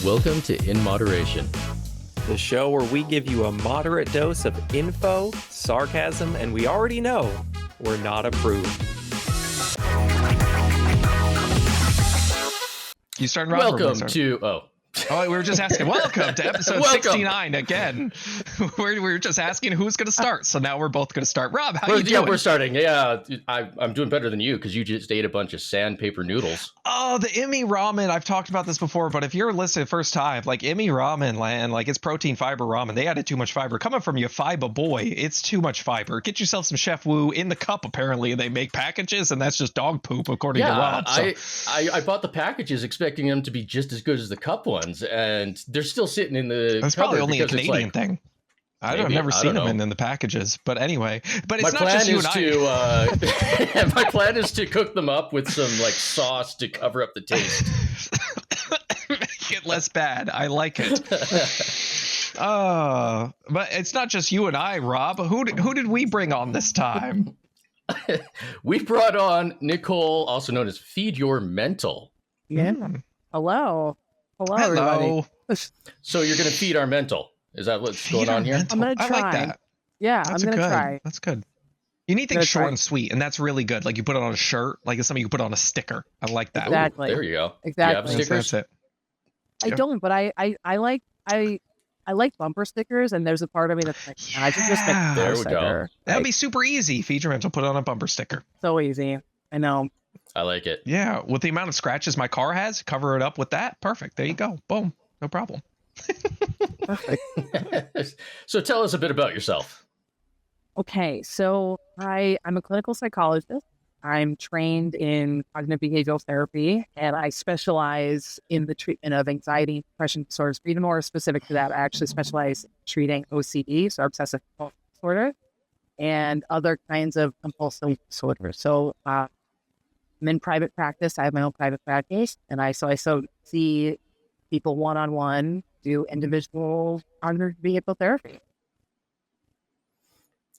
Welcome to In Moderation, the show where we give you a moderate dose of info, sarcasm, and we already know we're not approved. You starting, Rob? Welcome to... Oh, we were just asking. Welcome to episode 69 again. We were just asking who's going to start. So now we're both going to start. Rob, how you doing? Yeah, we're starting. Yeah, I'm doing better than you because you just ate a bunch of sandpaper noodles. Oh, the Imi ramen. I've talked about this before, but if you're listening first time, like Imi ramen, land, like it's protein fiber ramen. They added too much fiber. Coming from you, fiber boy, it's too much fiber. Get yourself some Chef Wu in the cup. Apparently, they make packages, and that's just dog poop, according to Rob. So. I bought the packages expecting them to be just as good as the cup ones, and they're still sitting in the. That's probably only a Canadian thing. I've never seen them in the packages, but anyway. But it's not just you and I. My plan is to cook them up with some like sauce to cover up the taste. Make it less bad. I like it. But it's not just you and I, Rob. Who did we bring on this time? We brought on Nicole, also known as Feedyourmental. Yeah. Hello, everybody. So you're going to feed our mental. Is that what's going on here? I'm going to try. I like that. Yeah, I'm going to try. That's good. You need things short and sweet, and that's really good. Like you put it on a shirt, like it's something you put on a sticker. I like that. Exactly. Ooh, there you go. Exactly. You have stickers? That's it. I don't, but I like bumper stickers, and there's a part of me that's like, I should just make a there we sticker. go. That'd be super easy. Feedyourmental, put it on a bumper sticker. So easy. I know. I like it. Yeah, with the amount of scratches my car has, cover it up with that. Perfect. There you go. Boom. No problem. Perfect. So tell us a bit about yourself. Okay, so I'm a clinical psychologist. I'm trained in cognitive behavioral therapy, and I specialize in the treatment of anxiety, depression disorders. To be more specific to that, I actually specialize in treating OCD, so obsessive compulsive disorder, and other kinds of compulsive disorders. So I'm in private practice. I have my own private practice, and I see people one-on-one, do individual cognitive behavioral therapy.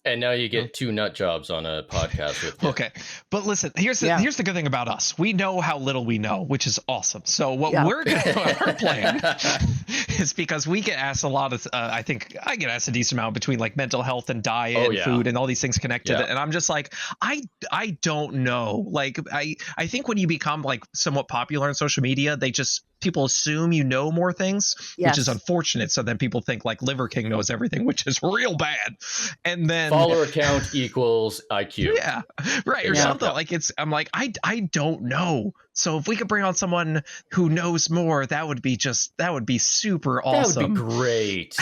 And now you get 2 nut jobs on a podcast with you. Okay. But listen, here's the good thing about us. We know how little we know, which is awesome. So what we're going to, our plan is because we get asked a lot of, I think I get asked a decent amount between like mental health and diet and food and all these things connected. Yeah. And I'm just like, I don't know. Like, I think when you become like somewhat popular on social media, people assume you know more things, which is unfortunate. So then people think like Liver King knows everything, which is real bad. And then follower count equals IQ. Yeah, right. Or something like I'm like, I don't know. So if we could bring on someone who knows more, that would be super awesome. That would be great.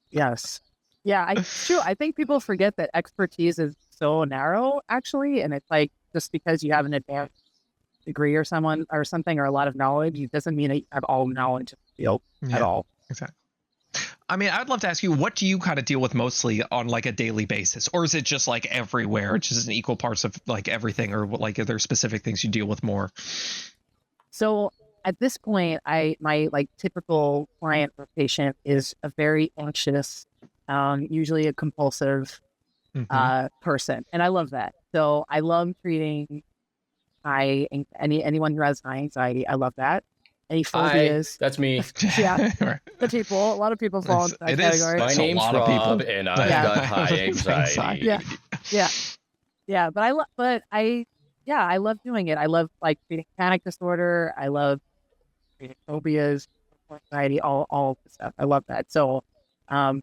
Yes. Yeah, it's true. I think people forget that expertise is so narrow, actually. And it's like, just because you have an advanced degree or something or a lot of knowledge, it doesn't mean that you have all knowledge in the field at all. Exactly. I mean, I'd love to ask you, what do you kind of deal with mostly on like a daily basis, or is it just like everywhere, just in equal parts of like everything, or like are there specific things you deal with more? So at this point, my like typical client or patient is a very anxious, usually a compulsive person, and I love that. So I love treating anyone who has high anxiety. I love that. Any phobias? That's me. Yeah, a lot of people fall into that category. My name's Rob, and I've got high anxiety. Yeah. But I love doing it. I love like treating panic disorder. I love treating phobias, anxiety, all the stuff. I love that. So, I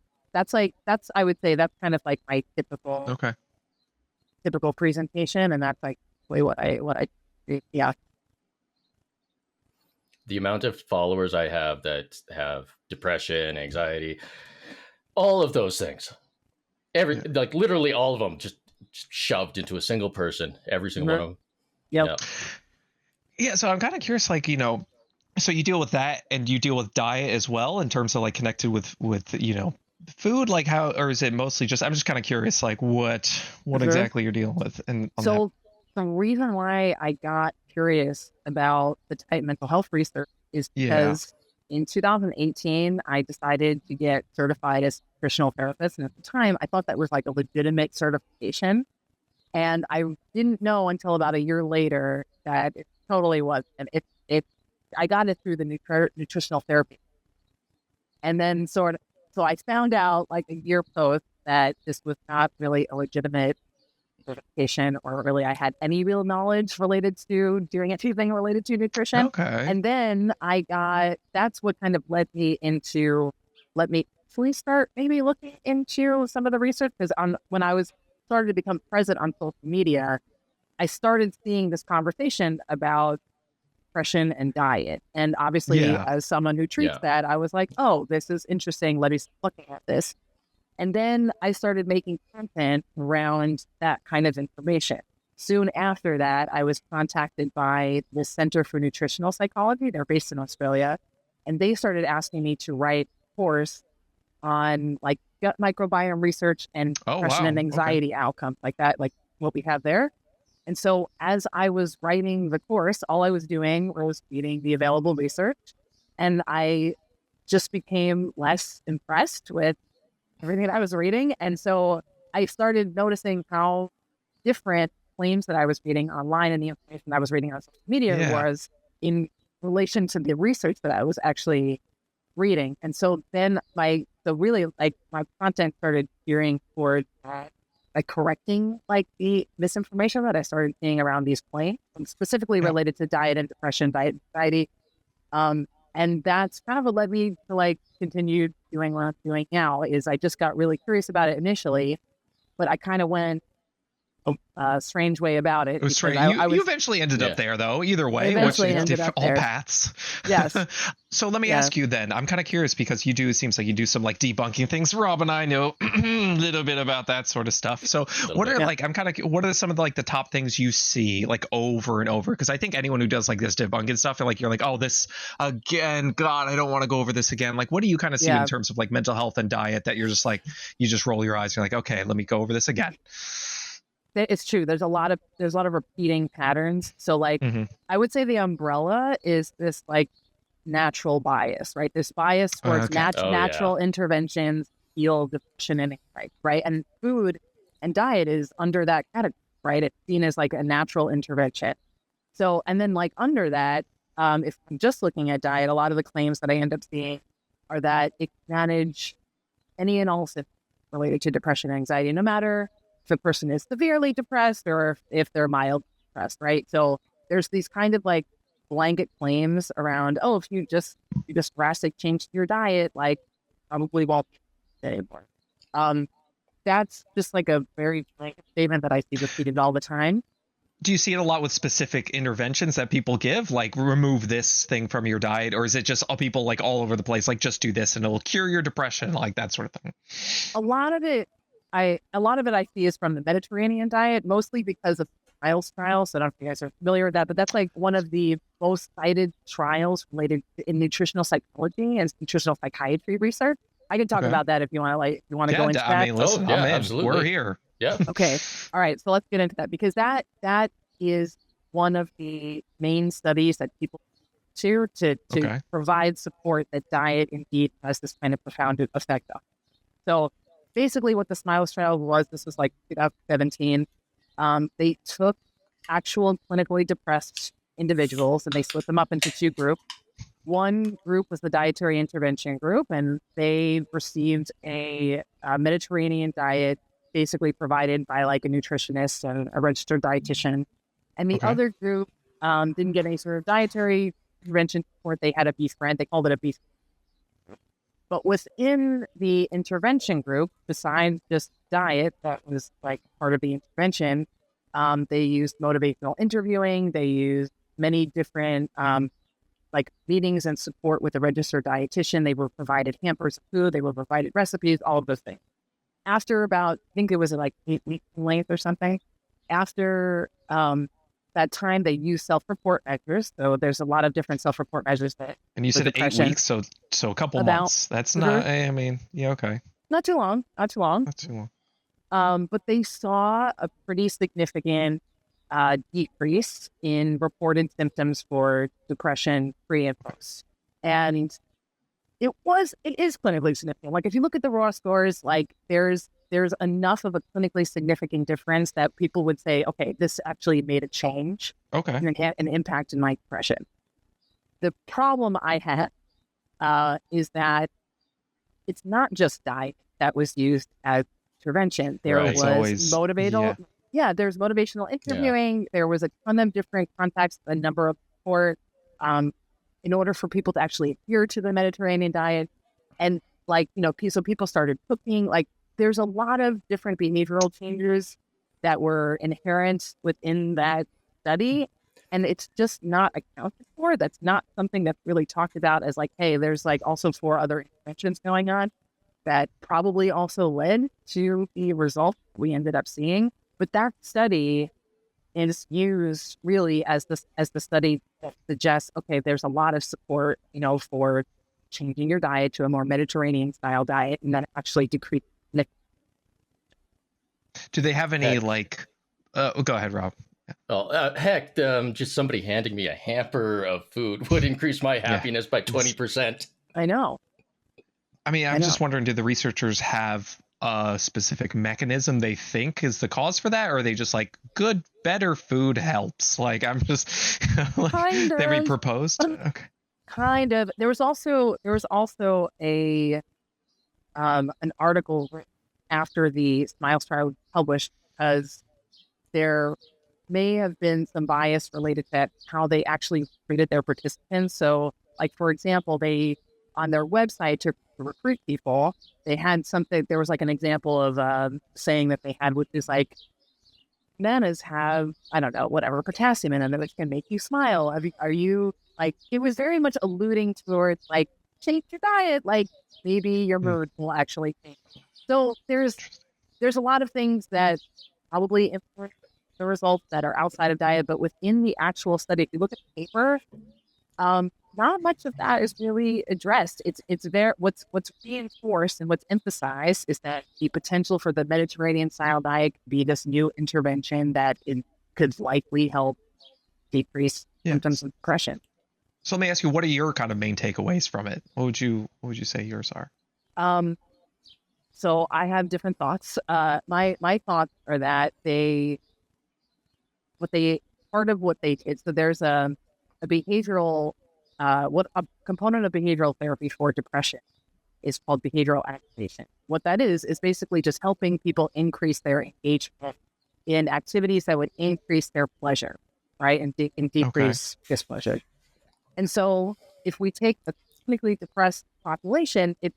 would say that's kind of like my typical presentation, and that's like what I do. Yeah. The amount of followers I have that have depression, anxiety, all of those things, like literally all of them, just shoved into a single person, every single one of them. Yep. Yeah. So I'm kind of curious, like, so you deal with that, and you deal with diet as well in terms of like connected with food, like how, or is it mostly just, I'm just kind of curious, like what exactly you're dealing with. And so the reason why I got curious about the type mental health research is because in 2018, I decided to get certified as a nutritional therapist. And at the time, I thought that was like a legitimate certification. And I didn't know until about a year later that it totally was. And it's I got it through the nutritional therapy. And then so I found out like a year post that this was not really a legitimate certification, or really I had any real knowledge related to doing anything related to nutrition. Okay. And then that's what kind of let me actually start maybe looking into some of the research, because when I was started to become present on social media, I started seeing this conversation about depression and diet. And obviously, Yeah. as someone who treats that, I was like, oh, this is interesting. Let me start looking at this. And then I started making content around that kind of information. Soon after that, I was contacted by the Center for Nutritional Psychology. They're based in Australia. And they started asking me to write a course on like gut microbiome research and depression and anxiety outcomes like that, like what we have there. And so as I was writing the course, all I was doing was reading the available research, and I just became less impressed with everything that I was reading. And so I started noticing how different claims that I was reading online and the information I was reading on social media was in relation to the research that I was actually reading. And so then my content started gearing toward like correcting like the misinformation that I started seeing around these claims, specifically related to diet and depression, diet anxiety. And that's kind of what led me to like continue doing what I'm doing now. Is I just got really curious about it initially, but I kind of went a strange way about it. It was strange. You eventually ended up there, though. Either way, all paths. Yes. So let me ask you then. I'm kind of curious because it seems like you do some like debunking things. Rob and I know a little bit about that sort of stuff. So what are some of the, like the top things you see like over and over? Because I think anyone who does like this debunking stuff, they're like, you're like, oh, this again, God, I don't want to go over this again. Like, what do you kind of see in terms of like mental health and diet that you're just like, you just roll your eyes. You're like, okay, let me go over this again. It's true. There's a lot of repeating patterns. So like, I would say the umbrella is this like natural bias, right? This bias towards natural interventions, heal depression and anxiety, right? And food and diet is under that category, right? It's seen as like a natural intervention. So, and then like under that, if I'm just looking at diet, a lot of the claims that I end up seeing are that it can manage any and all symptoms related to depression and anxiety, no matter if a person is severely depressed or if they're mild depressed, right? So there's these kind of like blanket claims around, oh, if you just drastic change your diet, like probably won't be anymore. That's just like a very blanket statement that I see repeated all the time. Do you see it a lot with specific interventions that people give, like remove this thing from your diet, or is it just all people like all over the place, like just do this and it'll cure your depression, like that sort of thing? A lot of it I see is from the Mediterranean diet, mostly because of trials. So I don't know if you guys are familiar with that, but that's like one of the most cited trials related in nutritional psychology and nutritional psychiatry research. I can talk about that if you want to go into that. I mean, listen, I'm in. Absolutely. We're here. Yeah. Okay. All right. So let's get into that, because that is one of the main studies that people to provide support that diet indeed has this kind of profound effect on. So basically what the SMILES trial was, this was like 2017, they took actual clinically depressed individuals and they split them up into two groups. One group was the dietary intervention group, and they received a Mediterranean diet basically provided by like a nutritionist and a registered dietitian. And the other group didn't get any sort of dietary intervention support. They had a beef brand. They called it a beef. But within the intervention group, besides just diet, that was like part of the intervention, they used motivational interviewing. They used many different like meetings and support with a registered dietitian. They were provided hampers of food. They were provided recipes, all of those things. After about, I think it was like 8 weeks in length or something, after that time, they use self-report measures. So there's a lot of different self-report measures that. And you said 8 weeks, so a couple months. That's not. I mean, yeah, okay. Not too long. Not too long. But they saw a pretty significant decrease in reported symptoms for depression pre and post, and it is clinically significant. Like if you look at the raw scores, like there's enough of a clinically significant difference that people would say, okay, this actually made a change, an impact in my depression. The problem I had is that it's not just diet that was used as intervention. There Right. It's was always motivational. Yeah, there's motivational interviewing. There was a ton of different contexts, a number of support in order for people to actually adhere to the Mediterranean diet. And like, so people started cooking. Like there's a lot of different behavioral changes that were inherent within that study. And it's just not accounted for. That's not something that's really talked about as like, hey, there's like also 4 other interventions going on that probably also led to the result we ended up seeing. But that study is used really as the study that suggests, okay, there's a lot of support, for changing your diet to a more Mediterranean style diet, and then actually decrease. Do they have any Heck. like? Go ahead, Rob. Oh, heck, just somebody handing me a hamper of food would increase my happiness by 20%. I know. I mean, I I'm know. just wondering, do the researchers have a specific mechanism they think is the cause for that, or are they just like better food helps? Like, I'm just like, Kind they of. proposed. Okay. Kind of. There was also a an article written after the Smiles trial was published because there may have been some bias related to how they actually treated their participants. So, like for example, they on their website to recruit people, they had something. There was like an example of saying that they had, which is like bananas have, I don't know, whatever potassium in them, which can make you smile. Are you like? It was very much alluding towards like change your diet, like maybe your mood will actually change. So there's a lot of things that probably influence the results that are outside of diet, but within the actual study, if you look at the paper, not much of that is really addressed. It's very what's reinforced and what's emphasized is that the potential for the Mediterranean style diet could be this new intervention that could likely help decrease symptoms of depression. So let me ask you, what are your kind of main takeaways from it? What would you say yours are? So I have different thoughts. My thoughts are that part of what they did. So there's a behavioral, a component of behavioral therapy for depression is called behavioral activation. What that is basically just helping people increase their engagement in activities that would increase their pleasure, right, and decrease displeasure. And so, if we take a clinically depressed population, it's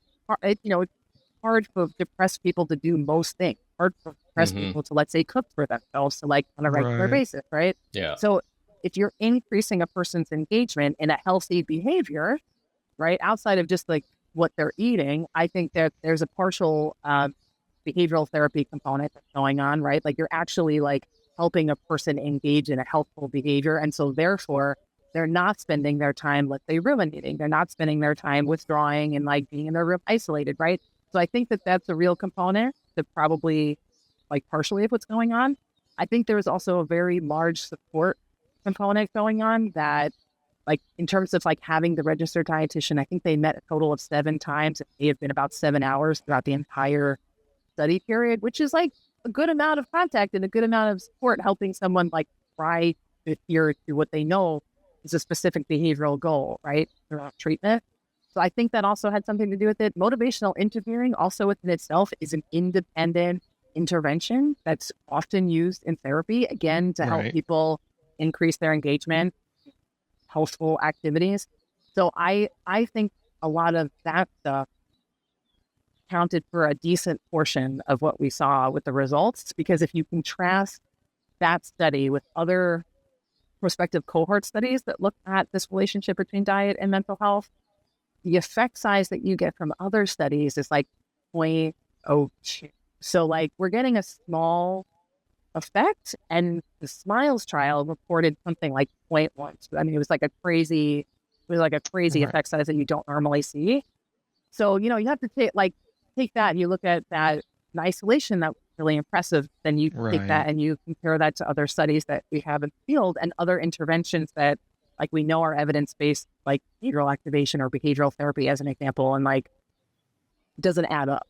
hard for depressed people to do most things. Hard for depressed people to, let's say, cook for themselves to like on a regular basis, right? Yeah. So if you're increasing a person's engagement in a healthy behavior, right, outside of just like what they're eating, I think that there's a partial behavioral therapy component that's going on, right? Like you're actually like helping a person engage in a healthful behavior. And so therefore, they're not spending their time, let's say, ruminating. They're not spending their time withdrawing and like being in their room isolated, right? So I think that that's a real component to probably like partially of what's going on. I think there is also a very large support component going on that like in terms of like having the registered dietitian, I think they met a total of 7 times. It may have been about 7 hours throughout the entire study period, which is like a good amount of contact and a good amount of support helping someone like try to adhere to what they know is a specific behavioral goal, right, throughout treatment. So I think that also had something to do with it. Motivational interviewing also within itself is an independent intervention that's often used in therapy, again, to help people increase their engagement, healthful activities. So I think a lot of that stuff counted for a decent portion of what we saw with the results, because if you contrast that study with other prospective cohort studies that look at this relationship between diet and mental health, the effect size that you get from other studies is like 0.02. So like we're getting a small effect, and the Smiles trial reported something like 0.1. I mean, it was like a crazy effect size that you don't normally see. So, you have to take that and you look at that in isolation. That was really impressive. Then you take that and you compare that to other studies that we have in the field and other interventions that like we know are evidence-based, like behavioral activation or behavioral therapy as an example, and like it doesn't add up,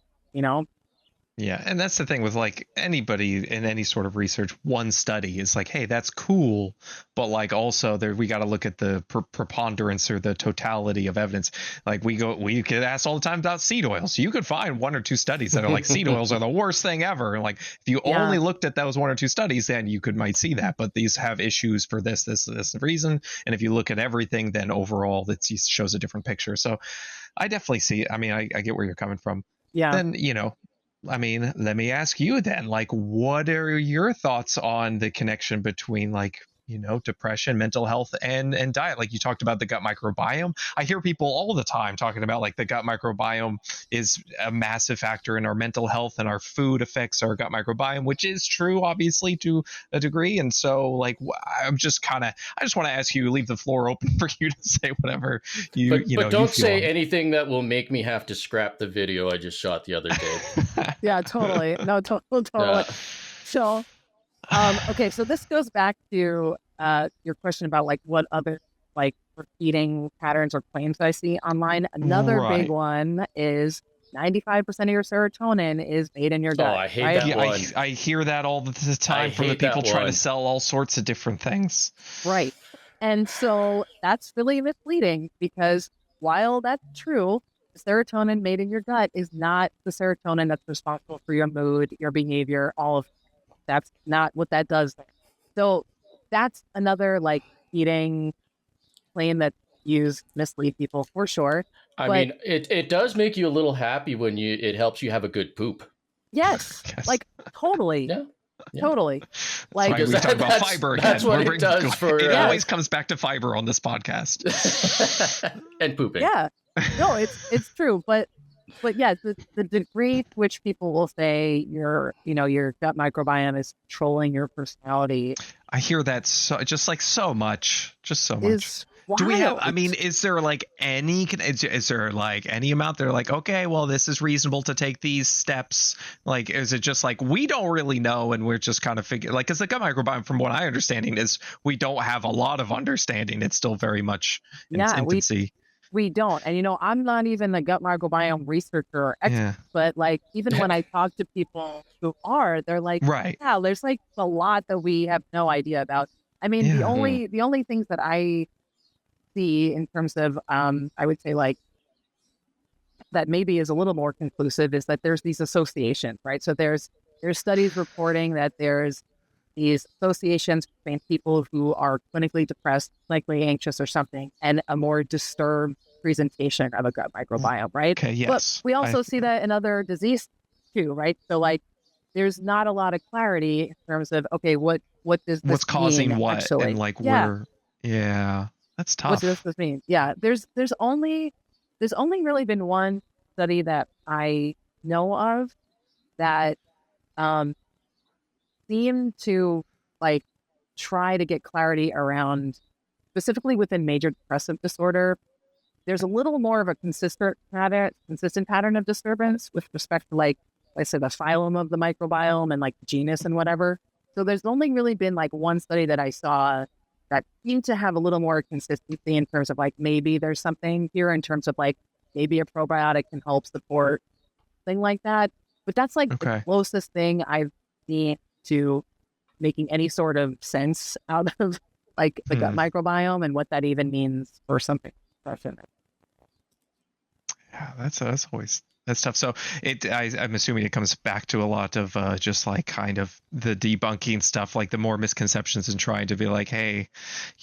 Yeah, and that's the thing with like anybody in any sort of research. One study is like, hey, that's cool, but like also there we got to look at the preponderance or the totality of evidence. Like we get asked all the time about seed oils. You could find one or two studies that are like seed oils are the worst thing ever. And like if you Yeah. only looked at those one or two studies, then you might see that. But these have issues for this reason. And if you look at everything, then overall it shows a different picture. So I definitely see. I mean, I get where you're coming from. Yeah. Then I mean, let me ask you then, like, what are your thoughts on the connection between like, depression, mental health, and diet? Like you talked about the gut microbiome. I hear people all the time talking about like the gut microbiome is a massive factor in our mental health, and our food affects our gut microbiome, which is true, obviously, to a degree. And so, like, I just want to ask you, leave the floor open for you to say whatever But don't you feel say on. anything that will make me have to scrap the video I just shot the other day. Yeah, totally. No, totally. So, okay, so this goes back to your question about like what other like repeating patterns or claims I see online. Another big Right. one is 95% of your serotonin is made in your gut. I hate right? that Yeah, one. I hear that all the time from the hate that people trying to one. sell all sorts of different things. Right. And so that's really misleading because while that's true, the serotonin made in your gut is not the serotonin that's responsible for your mood, your behavior, all of that's not what that does. So that's another like eating claim that mislead people for sure. I But mean, it does make you a little happy when it helps you have a good poop. yes, Yes. like totally, Yeah. Yeah. totally. That's Like why we Because talk about that's- fiber again. that's what it does for, It Yeah. always comes back to fiber on this podcast. And pooping. yeah, no, it's true. But yeah, the degree to which people will say your gut microbiome is controlling your personality I hear that so much. Just so much. is wild. Do we have, I mean, is there like is there like any amount they're like, okay, well, this is reasonable to take these steps? Like, is it just like, we don't really know and we're just kind of figuring, like, because the gut microbiome, from what I understanding, is we don't have a lot of understanding. It's still very much in its Yeah, infancy. we don't. And I'm not even a gut microbiome researcher or expert, Yeah. but like even when I talk to people who are, they're like, Right. yeah, there's like a lot that we have no idea about. I mean, Yeah. the only things that I see in terms of I would say like that maybe is a little more conclusive is that there's these associations, right? So there's studies reporting that there's these associations between people who are clinically depressed, clinically anxious or something, and a more disturbed presentation of a gut microbiome, right? Okay. Yes. But we also see that in other diseases too, right? So like there's not a lot of clarity in terms of, okay, what does this what's causing mean, what, actually? and like Yeah. yeah, that's What tough. does this mean? Yeah, there's only really been one study that I know of that seemed to like try to get clarity around specifically within major depressive disorder. There's a little more of a consistent pattern of disturbance with respect to like I said, the phylum of the microbiome and like genus and whatever. So there's only really been like one study that I saw that seemed to have a little more consistency in terms of like maybe there's something here in terms of like maybe a probiotic can help support thing like that. But that's like the Okay. closest thing I've seen to making any sort of sense out of like the gut microbiome and what that even means for something. Yeah, that's always tough. So I'm assuming it comes back to a lot of just like kind of the debunking stuff, like the more misconceptions and trying to be like, hey,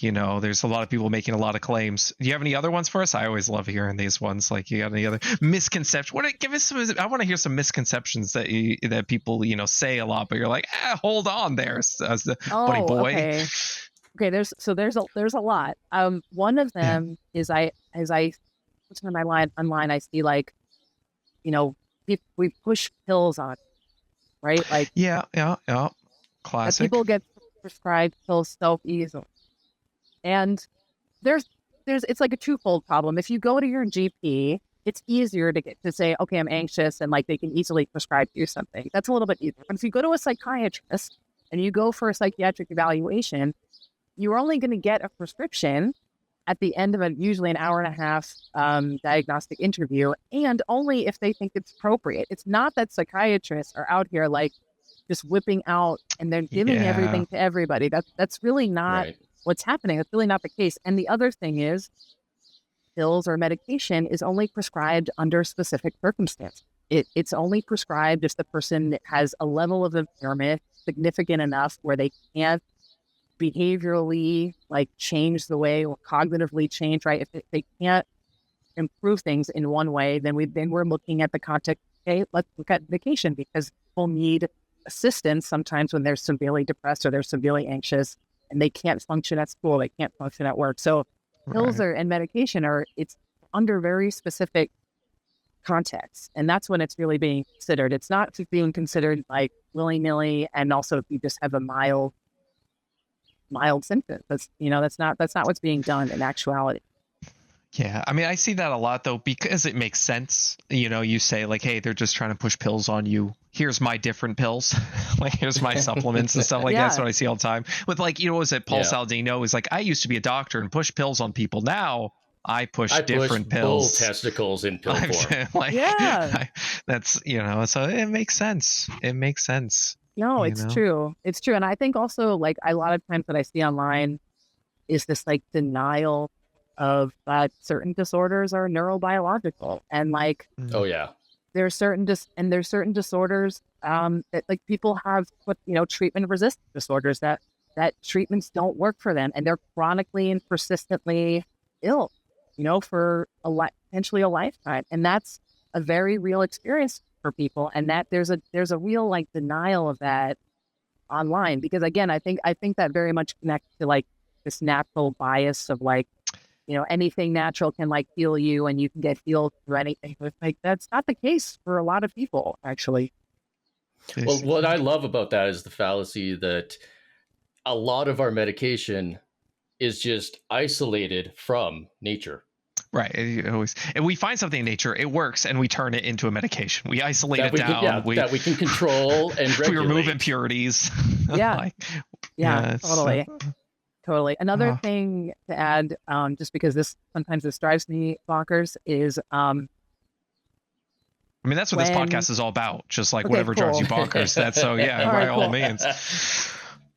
there's a lot of people making a lot of claims. Do you have any other ones for us? I always love hearing these ones. Like, you got any other misconceptions? Give us some. I want to hear some misconceptions that people say a lot, but you're like, hold on there, as the buddy boy. Okay. There's a lot. One of them is as I listen to my line online, I see like, we push pills on, right? Like yeah, classic. People get prescribed pills so easily, and there's it's like a twofold problem. If you go to your GP, it's easier to say, okay, I'm anxious, and like they can easily prescribe you something. That's a little bit easier. But if you go to a psychiatrist and you go for a psychiatric evaluation, you're only going to get a prescription at the end of usually an hour and a half diagnostic interview, and only if they think it's appropriate. It's not that psychiatrists are out here like just whipping out and they're giving everything to everybody. That's really not what's happening. That's really not the case. And the other thing is, pills or medication is only prescribed under specific circumstances. It's only prescribed if the person has a level of impairment significant enough where they can't behaviorally like change the way or cognitively change, right? If they can't improve things in one way, then we're looking at the context, okay, let's look at medication, because people need assistance sometimes when they're severely depressed or they're severely anxious and they can't function at school, they can't function at work. So pills and medication it's under very specific contexts, and that's when it's really being considered. It's not being considered like willy-nilly, and also if you just have a mild symptom. That's not what's being done in actuality. Yeah, I mean, I see that a lot though, because it makes sense. You say like, hey, they're just trying to push pills on you. Here's my different pills. Like, here's my supplements and stuff like that. That's what I see all the time. With like, was it Paul Saladino is like, I used to be a doctor and push pills on people. Now I push different pills. Bull testicles in pill form. Like, that's so it makes sense. It makes sense. No, it's true. It's true. And I think also like a lot of times that I see online is this like denial of that certain disorders are neurobiological, and like there's certain disorders that like people have treatment resistant disorders that treatments don't work for them, and they're chronically and persistently ill for potentially a lifetime, and that's a very real experience for people, and that there's a real like denial of that online, because again I think that very much connects to like this natural bias of like anything natural can like heal you and you can get healed through anything. But like that's not the case for a lot of people, actually. Well, what I love about that is the fallacy that a lot of our medication is just isolated from nature. Right. And we find something in nature, it works, and we turn it into a medication. We isolate it down. That we can control and regulate. We remove impurities. Yeah. Totally. Totally. Another thing to add, just because sometimes this drives me bonkers, is I mean, that's what this podcast is all about. Just like whatever drives you bonkers. That's by all means.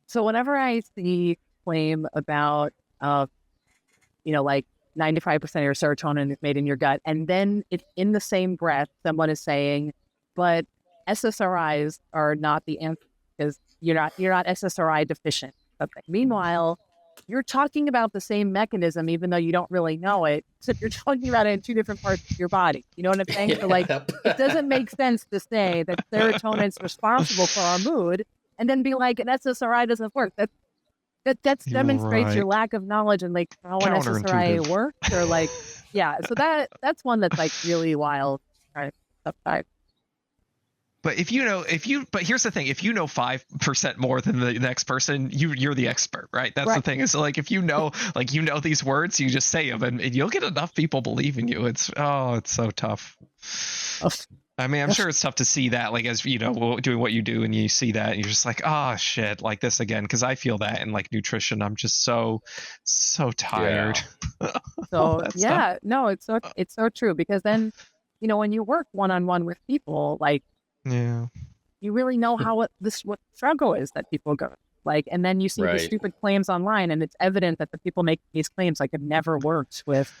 So whenever I see claim about like 95% of your serotonin is made in your gut, and then in the same breath someone is saying, but SSRIs are not the answer because you're not SSRI deficient. Okay. Meanwhile, you're talking about the same mechanism, even though you don't really know it. So you're talking about it in two different parts of your body. You know what I'm saying? So like, it doesn't make sense to say that serotonin is responsible for our mood, and then be like, an SSRI doesn't work. That demonstrates your lack of knowledge and like how an SSRI works, or like, So that's one that's like really wild. Right. But but here's the thing: if you know 5% more than the next person, you're the expert, right? That's the thing. Is like if you know these words, you just say them, and you'll get enough people believing you. It's so tough. I mean, I'm sure it's tough to see that, like as doing what you do, and you see that, and you're just like, oh shit, like this again, because I feel that in like nutrition. I'm just so tired. Yeah. It's so true, because then when you work one-on-one with people, like. Yeah, you really know what the struggle is that people go like, and then you see the stupid claims online, and it's evident that the people making these claims like have never worked with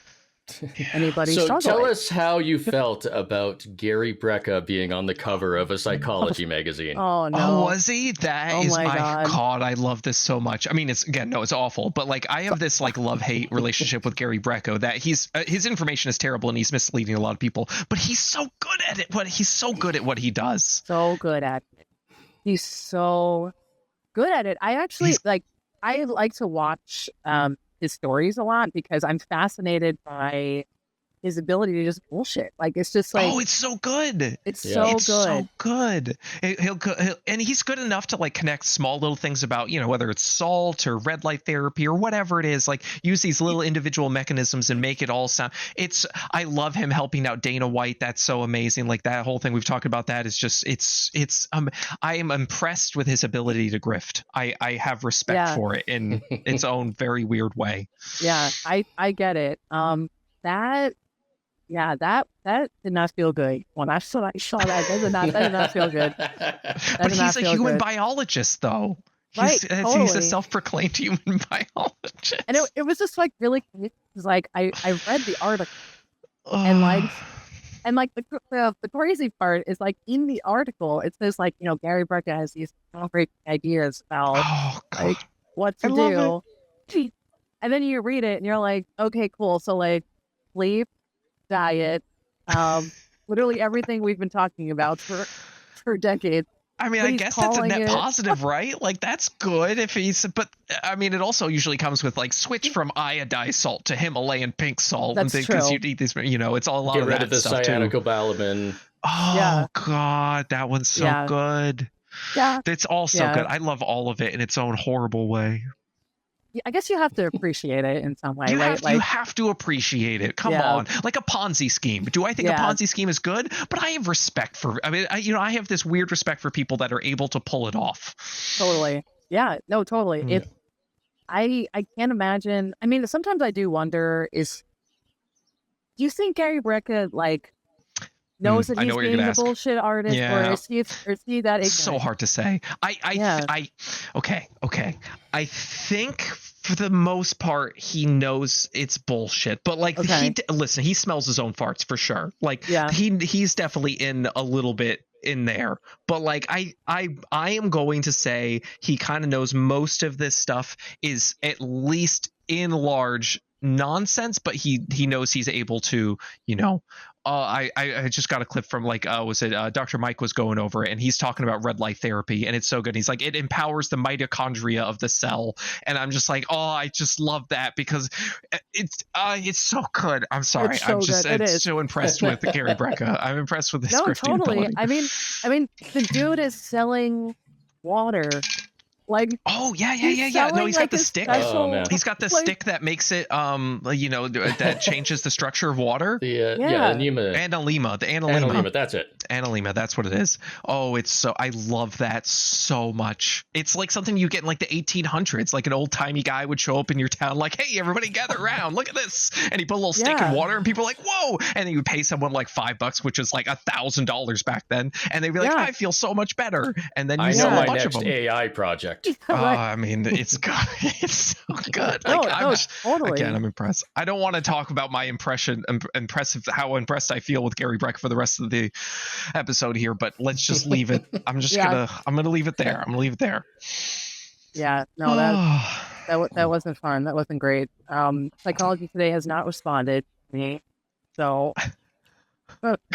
anybody. So tell us how you felt about Gary Brecka being on the cover of a psychology magazine. Oh no! Oh, was he? That is my God. I love this so much. I mean, it's awful, but like I have this like love-hate relationship with Gary Brecka, that his information is terrible and he's misleading a lot of people, but he's so good at it. He's so good at what he does. So good at it. He's so good at it. I actually I like to watch his stories a lot, because I'm fascinated by his ability to just bullshit. Like, it's just like, oh, it's so good. it's Yeah. so It's good. so good. He'll and he's good enough to like connect small little things about, you know, whether it's salt or red light therapy or whatever it is, like use these little individual mechanisms and make it all sound. I love him helping out Dana White. That's so amazing. Like that whole thing we've talked about, that is just, I am impressed with his ability to grift. I have respect Yeah. for it in its own very weird way. Yeah, I get it. That did not feel good when I saw that. That did not feel good. That But did not he's a feel human good. biologist, though. Right, He's a totally. self-proclaimed human biologist. And it was just like really crazy. It was like I read the article, and like the crazy part is like in the article it says like, you know, Gary Brecka has these great ideas about oh god, like what to I love do. And then you read it and you're like, okay, cool. So like sleep, diet, literally everything we've been talking about for decades. I mean, But I he's guess that's a calling net it- positive, right? Like that's good if he's. But I mean, it also usually comes with like switch from iodized salt to Himalayan pink salt, That's because you true. eat these. You know, it's all a lot Get of rid that of the stuff too. cyanocobalamin. Oh Yeah. god, that one's so Yeah. good. Yeah. It's all so Yeah. good. I love all of it in its own horrible way. I guess you have to appreciate it in some way, You right? have, Like, you have to appreciate it. Come Yeah. on, like a Ponzi scheme. Do I think a Yeah. Ponzi scheme is good? But I have respect for. I mean, I have this weird respect for people that are able to pull it off. totally. Yeah. No, totally. Mm. I can't imagine. I mean, sometimes I do wonder, do you think Gary Brecka like knows that I he's know what you're being gonna the ask. bullshit artist, Yeah. or is he that ignorant? It's so hard to say. Yeah. Okay. I think for the most part he knows it's bullshit, but like Okay. listen, he smells his own farts for sure. Like Yeah. he's definitely in a little bit in there, but like I am going to say he kind of knows most of this stuff is at least in large nonsense, but he knows he's able to, you know. I just got a clip from like was it Dr. Mike was going over it, and he's talking about red light therapy, and it's so good. He's like, it empowers the mitochondria of the cell, and I'm just like, oh, I just love that because it's so good. I'm sorry, It's so I'm just good. It is. so impressed with Gary Brecka. I'm impressed with his No, scripting totally. ability. I mean, the dude is selling water. Like, Oh yeah. he's No, selling, he's like, got the a stick. special- Oh, man. He's got the like- stick that makes it you know, that changes the structure of water. The Yeah. the Nima, Analema, the Analema, that's it. Analema, that's what it is. Oh, it's so, I love that so much. It's like something you get in like the 1800s, like an old timey guy would show up in your town like, hey, everybody gather around, look at this, and he put a little stick Yeah. in water and people are like, whoa, and then you would pay someone like $5, which is like $1,000 back then, and they'd be like, Yeah. I feel so much better, and then you I sell know a my bunch of next them. AI project. Right. I mean, it's good. It's so good. No, Like, no, totally. Again, I'm impressed. I don't want to talk about my how impressed I feel with Gary Brecka for the rest of the episode here, but let's just leave it. I'm just Yeah. gonna leave it there. I'm gonna leave it there. Yeah. No, that wasn't fun. That wasn't great. Psychology Today has not responded to me, so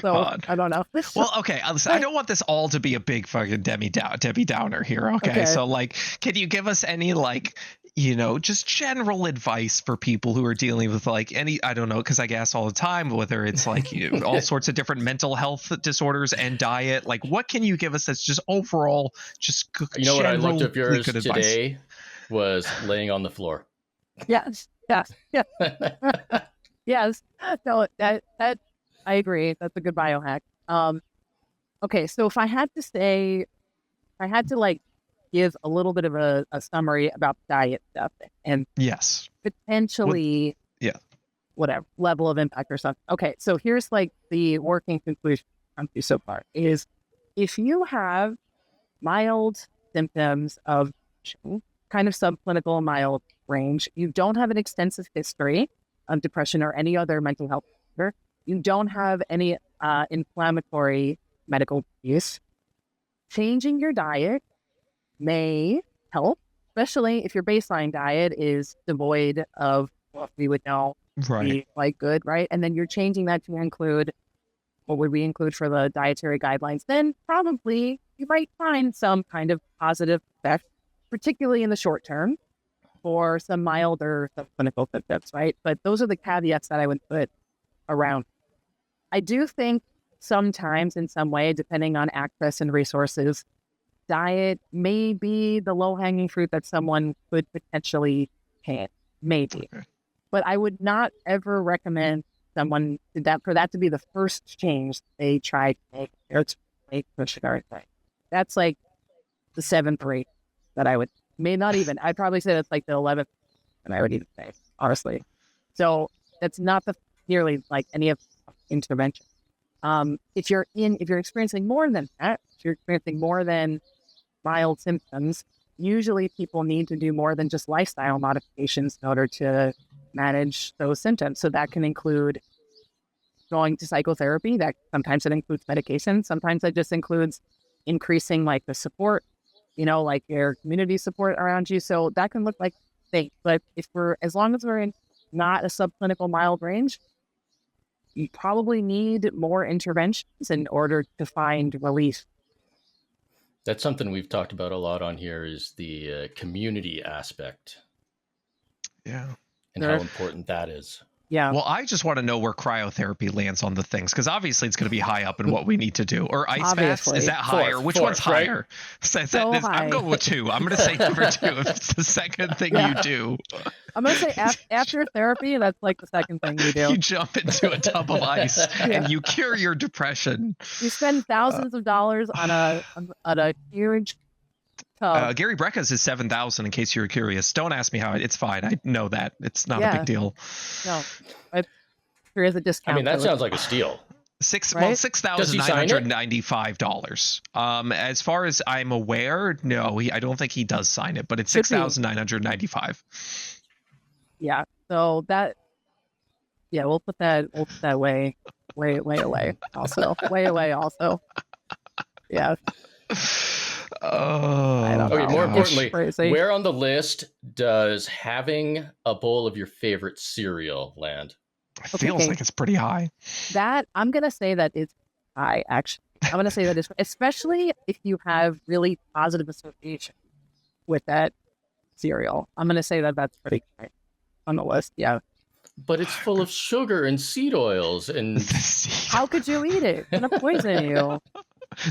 God. I don't know. Well, okay. Listen, I don't want this all to be a big fucking Debbie Downer here. Okay? So, like, can you give us any, like, you know, just general advice for people who are dealing with like I don't know, because I guess all the time, whether it's like all sorts of different mental health disorders and diet, like what can you give us that's just overall just You know what I looked up generally yours good advice? today was laying on the floor. Yes. Yes. No, that I agree. That's a good biohack. Okay, so if I had to like give a little bit of a summary about diet stuff and Yes. potentially whatever level of impact or something. Okay, so here's like the working conclusion I'm to so far is if you have mild symptoms of kind of subclinical mild range, you don't have an extensive history of depression or any other mental health disorder, you don't have any inflammatory medical use, changing your diet may help, especially if your baseline diet is devoid of what we would know Right. be like good, right? And then you're changing that to include what would we include for the dietary guidelines, then probably you might find some kind of positive effect, particularly in the short term for some milder subclinical symptoms, right? But those are the caveats that I would put around. I do think sometimes in some way, depending on access and resources, diet may be the low-hanging fruit that someone could potentially take, maybe. Okay. But I would not ever recommend someone for that to be the first change they try to make or to make with sugar thing. That's like the 7th or 8th that I would, I'd probably say that's like the 11th, and I would even say, honestly. So that's not nearly like any of intervention. If you're experiencing more than that, if you're experiencing more than mild symptoms, usually people need to do more than just lifestyle modifications in order to manage those symptoms. So that can include going to psychotherapy. That sometimes it includes medication. Sometimes it just includes increasing like the support, like your community support around you. So that can look like things. But as long as we're in not a subclinical mild range, you probably need more interventions in order to find relief. That's something we've talked about a lot on here is the community aspect. Yeah. And how important that is. Yeah. Well, I just want to know where cryotherapy lands on the things, because obviously it's going to be high up in what we need to do. Or ice baths, is that higher? Which one's higher? Right? I'm going with 2. I'm going to say number 2 if it's the second thing you do. I'm going to say after therapy, that's like the second thing you do. You jump into a tub of ice and you cure your depression. You spend thousands of dollars on a huge tub. Gary Brecka's is $7,000 in case you're curious. Don't ask me how. It's fine. I know that. It's not a big deal. No, there is a discount. I mean, that sounds like a steal. $6,995. As far as I'm aware, no, I don't think he does sign it, but it's $6,995. Yeah. So that, we'll put that way away. Also, way away. Also, yeah. Oh, I don't know. Okay, more importantly, where on the list does having a bowl of your favorite cereal land? It feels like it's pretty high. That I'm gonna say that is high. Actually, I'm gonna say that is, especially if you have really positive association with that cereal. I'm gonna say that that's pretty high on the list. Yeah. But it's full of sugar and seed oils, and how could you eat it? It's gonna poison you.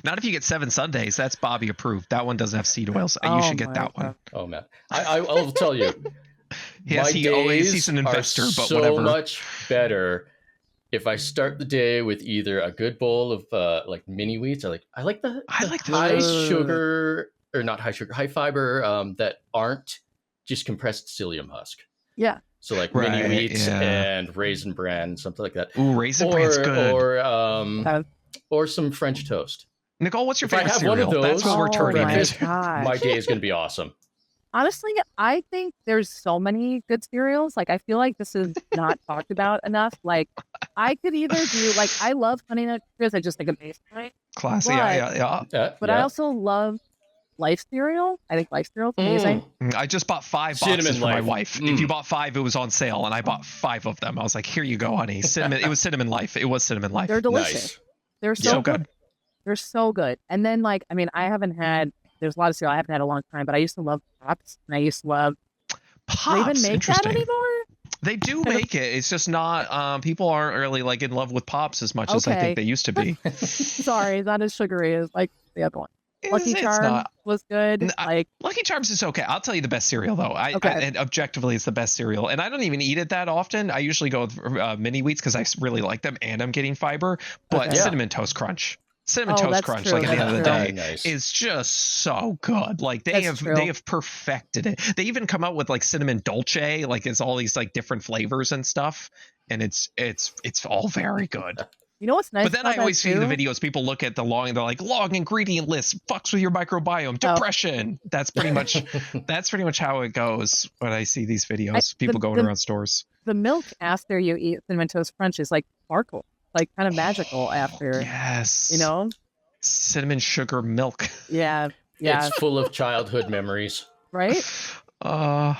Not if you get 7 Sundays. That's Bobby approved. That one doesn't have seed oils. You should get that one. Oh man, I'll tell you. Yes, he's an investor, but so whatever. Much better if I start the day with either a good bowl of like mini wheats. I like the high sugar, or not high sugar, high fiber that aren't just compressed psyllium husk. Yeah. So like mini wheats and raisin bran, something like that. Ooh, raisin bran's good. Or some French toast. Nicole, what's your favorite cereal? One of those, that's what we're turning into. My day is going to be awesome. Honestly, I think there's so many good cereals. Like, I feel like this is not talked about enough. Like, I could either do, like, I love Honey Nut Cheerios. I just think a base point. Classy, yeah. But I also love Life cereal. I think Life cereal is amazing. I just bought 5 boxes for my wife. If you bought 5, it was on sale, and I bought 5 of them. I was like, here you go, honey. Cinnamon. It was Cinnamon Life. It was Cinnamon Life. They're delicious. Nice. They're so good. They're so good. And then, like, I mean, there's a lot of cereal I haven't had a long time, but I used to love Pops, and I used to love. Pops. Do they even make that anymore? They do make it. It's just not. People aren't really like in love with Pops as much as I think they used to be. Sorry, not as sugary as like the other one. Lucky Charms was good. Lucky Charms is okay. I'll tell you the best cereal though. And objectively, it's the best cereal. And I don't even eat it that often. I usually go with mini wheats because I really like them, and I'm getting fiber. But Cinnamon Toast Crunch. Cinnamon Toast Crunch, true. like at the end of the day, nice. is just so good. Like they have perfected it. They even come out with like cinnamon dolce, like it's all these like different flavors and stuff, and it's all very good. You know what's nice? But then I always see the videos. People look at they're like long ingredient list fucks with your microbiome, depression. That's pretty much how it goes when I see these videos. People going around stores. The milk after you eat Cinnamon Toast Crunch is like sparkle. Like kind of magical after. Yes. You know? Cinnamon sugar milk. Yeah. It's full of childhood memories. Right? Yeah.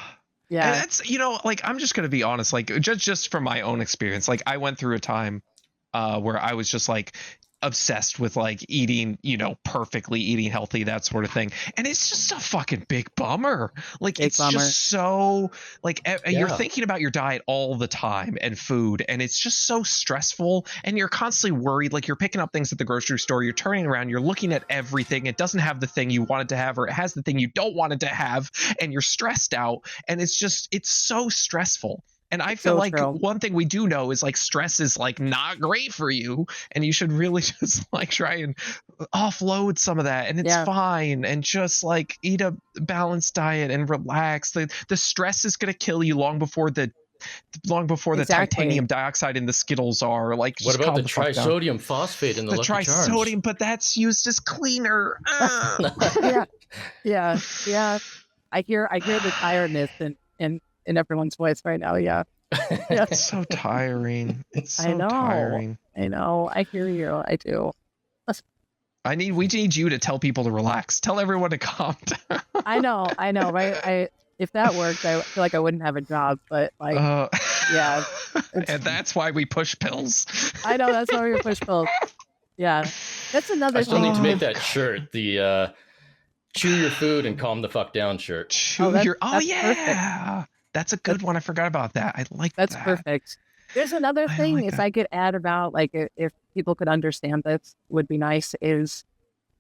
And that's, like, I'm just going to be honest, like just from my own experience, like I went through a time where I was just like, obsessed with like eating, perfectly eating healthy, that sort of thing. And it's just a fucking big bummer. Like Big it's bummer. just so like you're Yeah. thinking about your diet all the time and food, and it's just so stressful, and you're constantly worried. Like you're picking up things at the grocery store, you're turning around, you're looking at everything. It doesn't have the thing you wanted to have, or it has the thing you don't want it to have, and you're stressed out, and it's so stressful. And I feel So like true. one thing we do know is like stress is like not great for you, and you should really just like try and offload some of that, and it's Yeah. fine, and just like eat a balanced diet and relax. The stress is going to kill you long before the Exactly. titanium dioxide in the Skittles are. Like, What just about calm the the fuck down. trisodium phosphate in the The Lucky Charms? trisodium, but that's used as cleaner. Yeah. I hear the tiredness in everyone's voice right now. Yeah. Yeah. It's so tiring. It's I so know. tiring. I know. I hear you. I do. We need you to tell people to relax. Tell everyone to calm down. I know. Right. If that worked, I feel like I wouldn't have a job. But like, yeah. And that's why we push pills. I know that's why we push pills. Yeah. That's another I still thing. need to make that shirt, the chew your food and calm the fuck down shirt. that's Yeah. That's a good one. I forgot about that. I like That's that. perfect. There's another I thing, like if that. I could add about like if people could understand this would be nice, is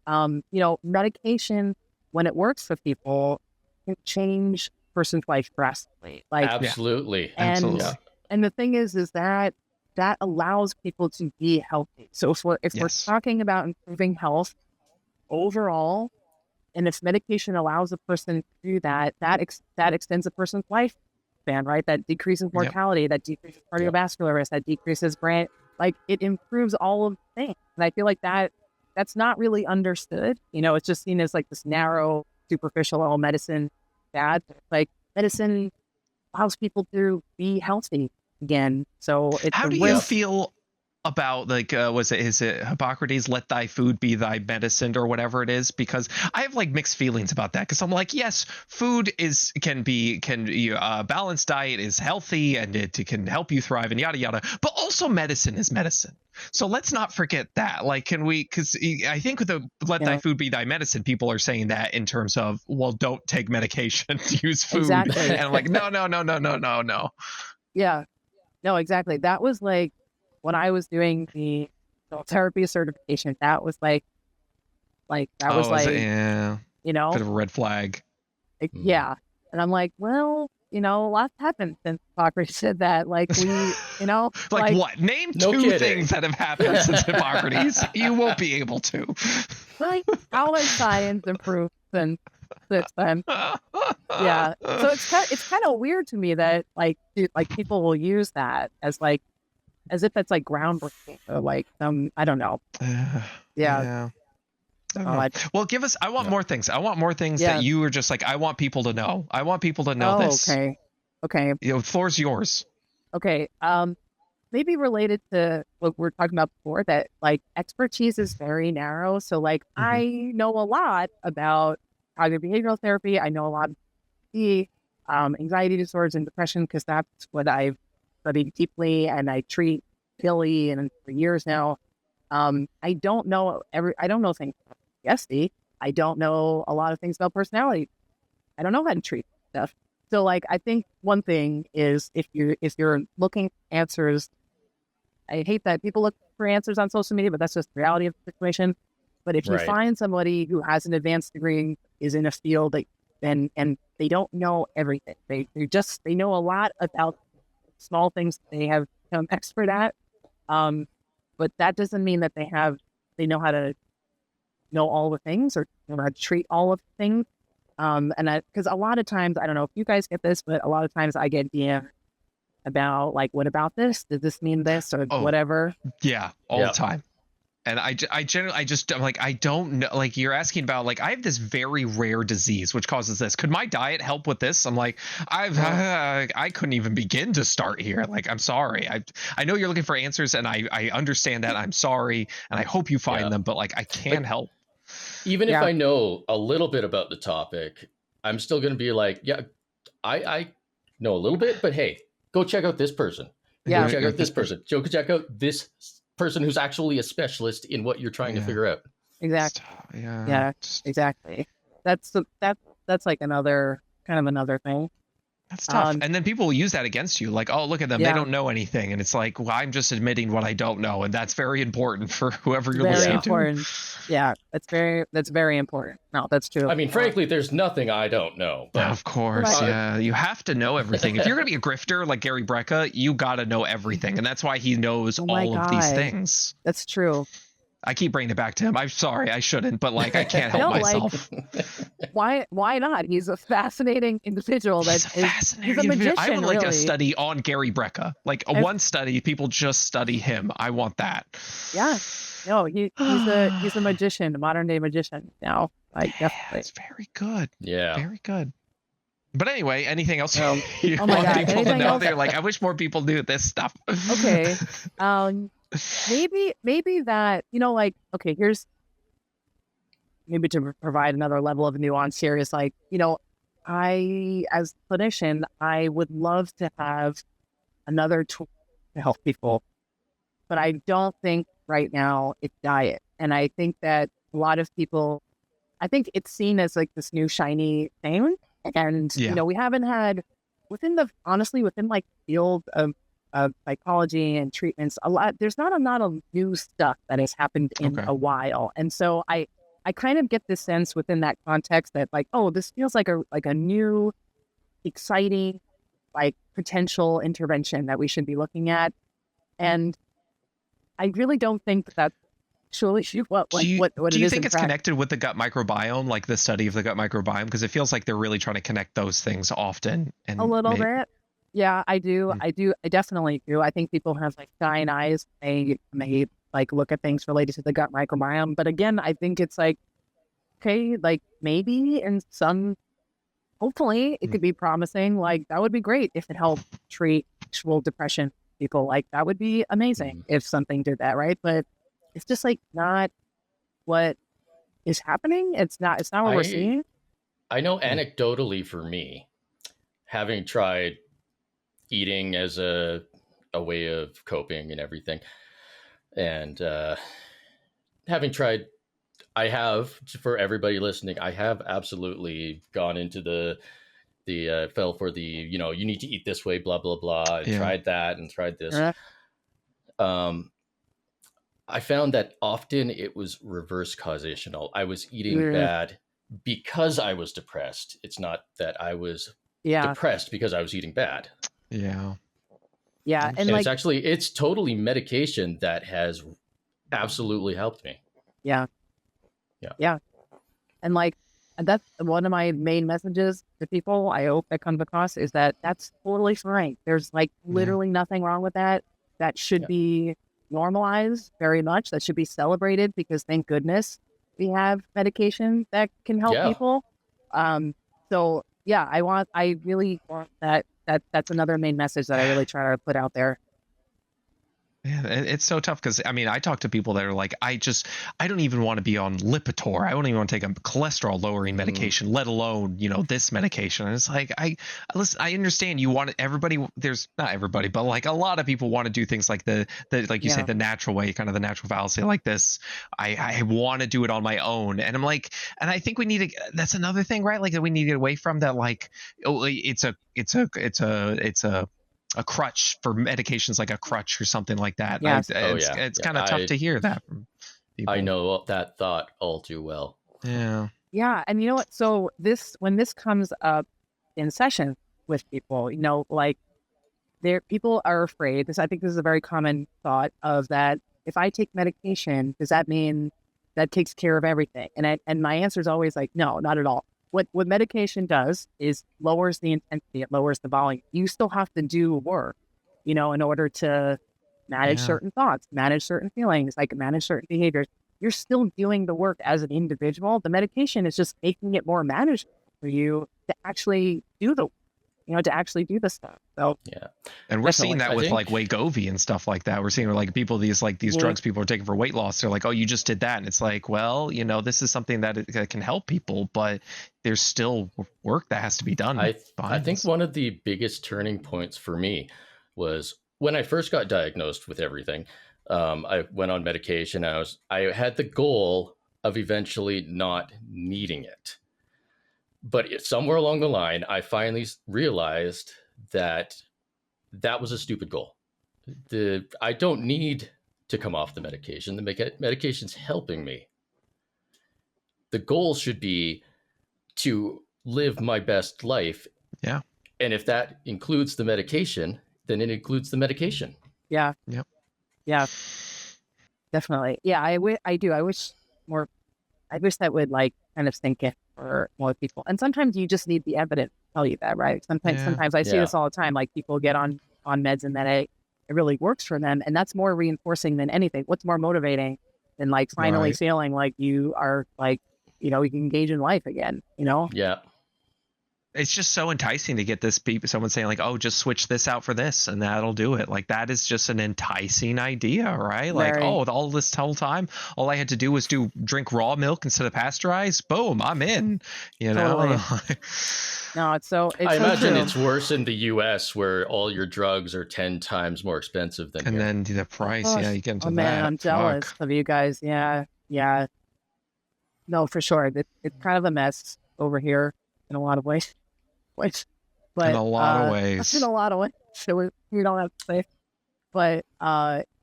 medication, when it works for people, can change a person's life drastically. Like Absolutely. Absolutely. and the thing is that allows people to be healthy. So if we're Yes. talking about improving health overall, and if medication allows a person to do that, that extends a person's lifespan, right? That decreases mortality, that decreases cardiovascular risk, that decreases brain, like it improves all of the things. And I feel like that's not really understood. It's just seen as like this narrow, superficial, oh, medicine bad. Like medicine allows people to be healthy again. So it's How a do you risk. feel about like is it Hippocrates, let thy food be thy medicine, or whatever it is? Because I have like mixed feelings about that, because I'm like, yes, food can balanced diet is healthy and it can help you thrive and yada yada, but also medicine is medicine. So let's not forget that. Like, can we, because I think with the let thy food be thy medicine, people are saying that in terms of, well, don't take medication, use food. Exactly. And I'm like, no. Yeah. No, exactly. That was like when I was doing the therapy certification, that was like bit of a red flag. Yeah. And I'm like, well, a lot's happened since Hippocrates said that. Like we, like what? Name two things that have happened since Hippocrates. You won't be able to. Like how has science improved since then? Yeah. So it's kind of weird to me that like people will use that as if it's like groundbreaking or like I don't know. Yeah. Well, I want more things. I want more things that you were just like, I want people to know. I want people to know this. Okay. The floor's yours. Okay. Maybe related to what we're talking about before, that like expertise is very narrow. So like I know a lot about cognitive behavioral therapy. I know a lot of the anxiety disorders and depression, because that's what I've studied deeply and I treat daily and for years now. I don't know things about PTSD. I don't know a lot of things about personality. I don't know how to treat stuff. So like I think one thing is if you're looking for answers, I hate that people look for answers on social media, but that's just the reality of the situation. But if you find somebody who has an advanced degree, is in a field and they don't know everything, they know a lot about small things they have become expert at, but that doesn't mean that they know how to know all the things or know how to treat all of the things. Because a lot of times, I don't know if you guys get this, but a lot of times I get DM about like, what about this? Does this mean this or whatever? Yeah, all the time. And I'm like, I don't know. Like, you're asking about, like, I have this very rare disease which causes this. Could my diet help with this? I'm like, I couldn't even begin to start here. Like, I'm sorry. I know you're looking for answers, and I understand that. I'm sorry, and I hope you find them, but like, I can't help. Even if I know a little bit about the topic, I'm still going to be like, yeah, I know a little bit, but hey, go check out this person. Yeah. Go check out this person. Go check out this person who's actually a specialist in what you're trying to figure out. Exactly. Yeah. Yeah, exactly. That's like another kind of another thing. That's tough. And then people will use that against you. Like, oh, look at them. They don't know anything. And it's like, well, I'm just admitting what I don't know. And that's very important for whoever you're Very listening important. to. Yeah, that's very important. No, that's true. I mean, frankly, there's nothing I don't know. But Of course, yeah. You have to know everything. If you're going to be a grifter like Gary Brecka, you got to know everything. And that's why he knows all of these things. That's true. I keep bringing it back to him. I'm sorry, I shouldn't, but like I can't help myself. Why not? He's a fascinating individual. He's a magician. I would like really. a study on Gary Brecka. Like one study, people just study him. I want that. Yeah. No, he's a magician, a modern day magician now. Like definitely. That's very good. Yeah. Very good. But anyway, anything else you oh my want God, people to know? else? They're like, I wish more people knew this stuff. Okay. Maybe that, like, okay, here's maybe to provide another level of nuance here is like, I, as a clinician, I would love to have another tool to help people, but I don't think right now it's diet. And I think that a lot of people, I think it's seen as like this new shiny thing. And, we haven't had within like field of psychology and treatments, there's not a lot of new stuff that has happened in a while. And so I kind of get this sense within that context that like, oh, this feels like a new, exciting, like potential intervention that we should be looking at. And I really don't think that that's actually what do it you is. Think it's connected with the gut microbiome, like the study of the gut microbiome? Because it feels like they're really trying to connect those things often. And a little bit. Yeah, I do. I definitely do. I think people have like giant eyes. They may like look at things related to the gut microbiome. But again, I think it's like, okay, like maybe in some, hopefully it could be promising. Like that would be great if it helped treat actual depression people. Like that would be amazing if something did that, right? But it's just like not what is happening. It's not what we're seeing. I know anecdotally for me, having tried eating as a way of coping and everything, and having tried, I have, for everybody listening, I have absolutely gone into the fell for the you need to eat this way, blah blah blah, and tried that and tried this. I found that often it was reverse causational. I was eating bad because I was depressed. It's not that I was depressed because I was eating bad. Yeah. And like, it's totally medication that has absolutely helped me. Yeah. And like, that's one of my main messages to people, I hope that comes across, is that that's totally fine. There's like literally nothing wrong with that. That should be normalized very much. That should be celebrated because thank goodness we have medication that can help people. So yeah, I really want that's another main message that I really try to put out there. Yeah, it's so tough because I mean, I talk to people that are like, I don't even want to be on Lipitor. I don't even want to take a cholesterol lowering medication, let alone, this medication. And it's like, listen, I understand you want everybody. There's not everybody, but like a lot of people want to do things like the like you say, the natural way, kind of the natural fallacy like this. I want to do it on my own. And I'm like, and I think we need to, that's another thing, right? Like that we need to get away from that. Like, oh, it's a crutch for medications, like a crutch or something like that. Yes. It's kind of tough to hear that from people. I know that thought all too well. Yeah. And you know what? So when this comes up in session with people, like people are afraid. I think this is a very common thought of that. If I take medication, does that mean that takes care of everything? And my answer is always like, no, not at all. What medication does is lowers the intensity, it lowers the volume. You still have to do work, in order to manage certain thoughts, manage certain feelings, like manage certain behaviors. You're still doing the work as an individual. The medication is just making it more manageable for you to actually do the stuff. So and we're seeing that with like Wegovy and stuff like that. We're seeing like people these drugs people are taking for weight loss. They're like, oh, you just did that, and it's like, well, this is something that can help people, but there's still work that has to be done. I think one of the biggest turning points for me was when I first got diagnosed with everything. I went on medication. I had the goal of eventually not needing it. But somewhere along the line, I finally realized that that was a stupid goal. I don't need to come off the medication. The medication's helping me. The goal should be to live my best life. Yeah. And if that includes the medication, then it includes the medication. Yeah. Yep. Yeah. Definitely. Yeah. I do. I wish that would like kind of sink in for more people. And sometimes you just need the evidence to tell you that, right? Sometimes I see this all the time. Like people get on meds and then it really works for them. And that's more reinforcing than anything. What's more motivating than like finally feeling like you are like, you can engage in life again, Yeah. It's just so enticing to get someone saying like, oh, just switch this out for this and that'll do it. Like that is just an enticing idea, right? Like, all this whole time, all I had to do was drink raw milk instead of pasteurized. Boom, I'm in, Totally. No, it's so I imagine true. it's worse in the US where all your drugs are 10 times more expensive than and here. then the price. Yeah, you get into that. Man, I'm jealous of you guys. Yeah. Yeah. No, for sure. It's kind of a mess over here in a lot of ways. But in a lot of ways. In a lot of ways. So we don't have to say. But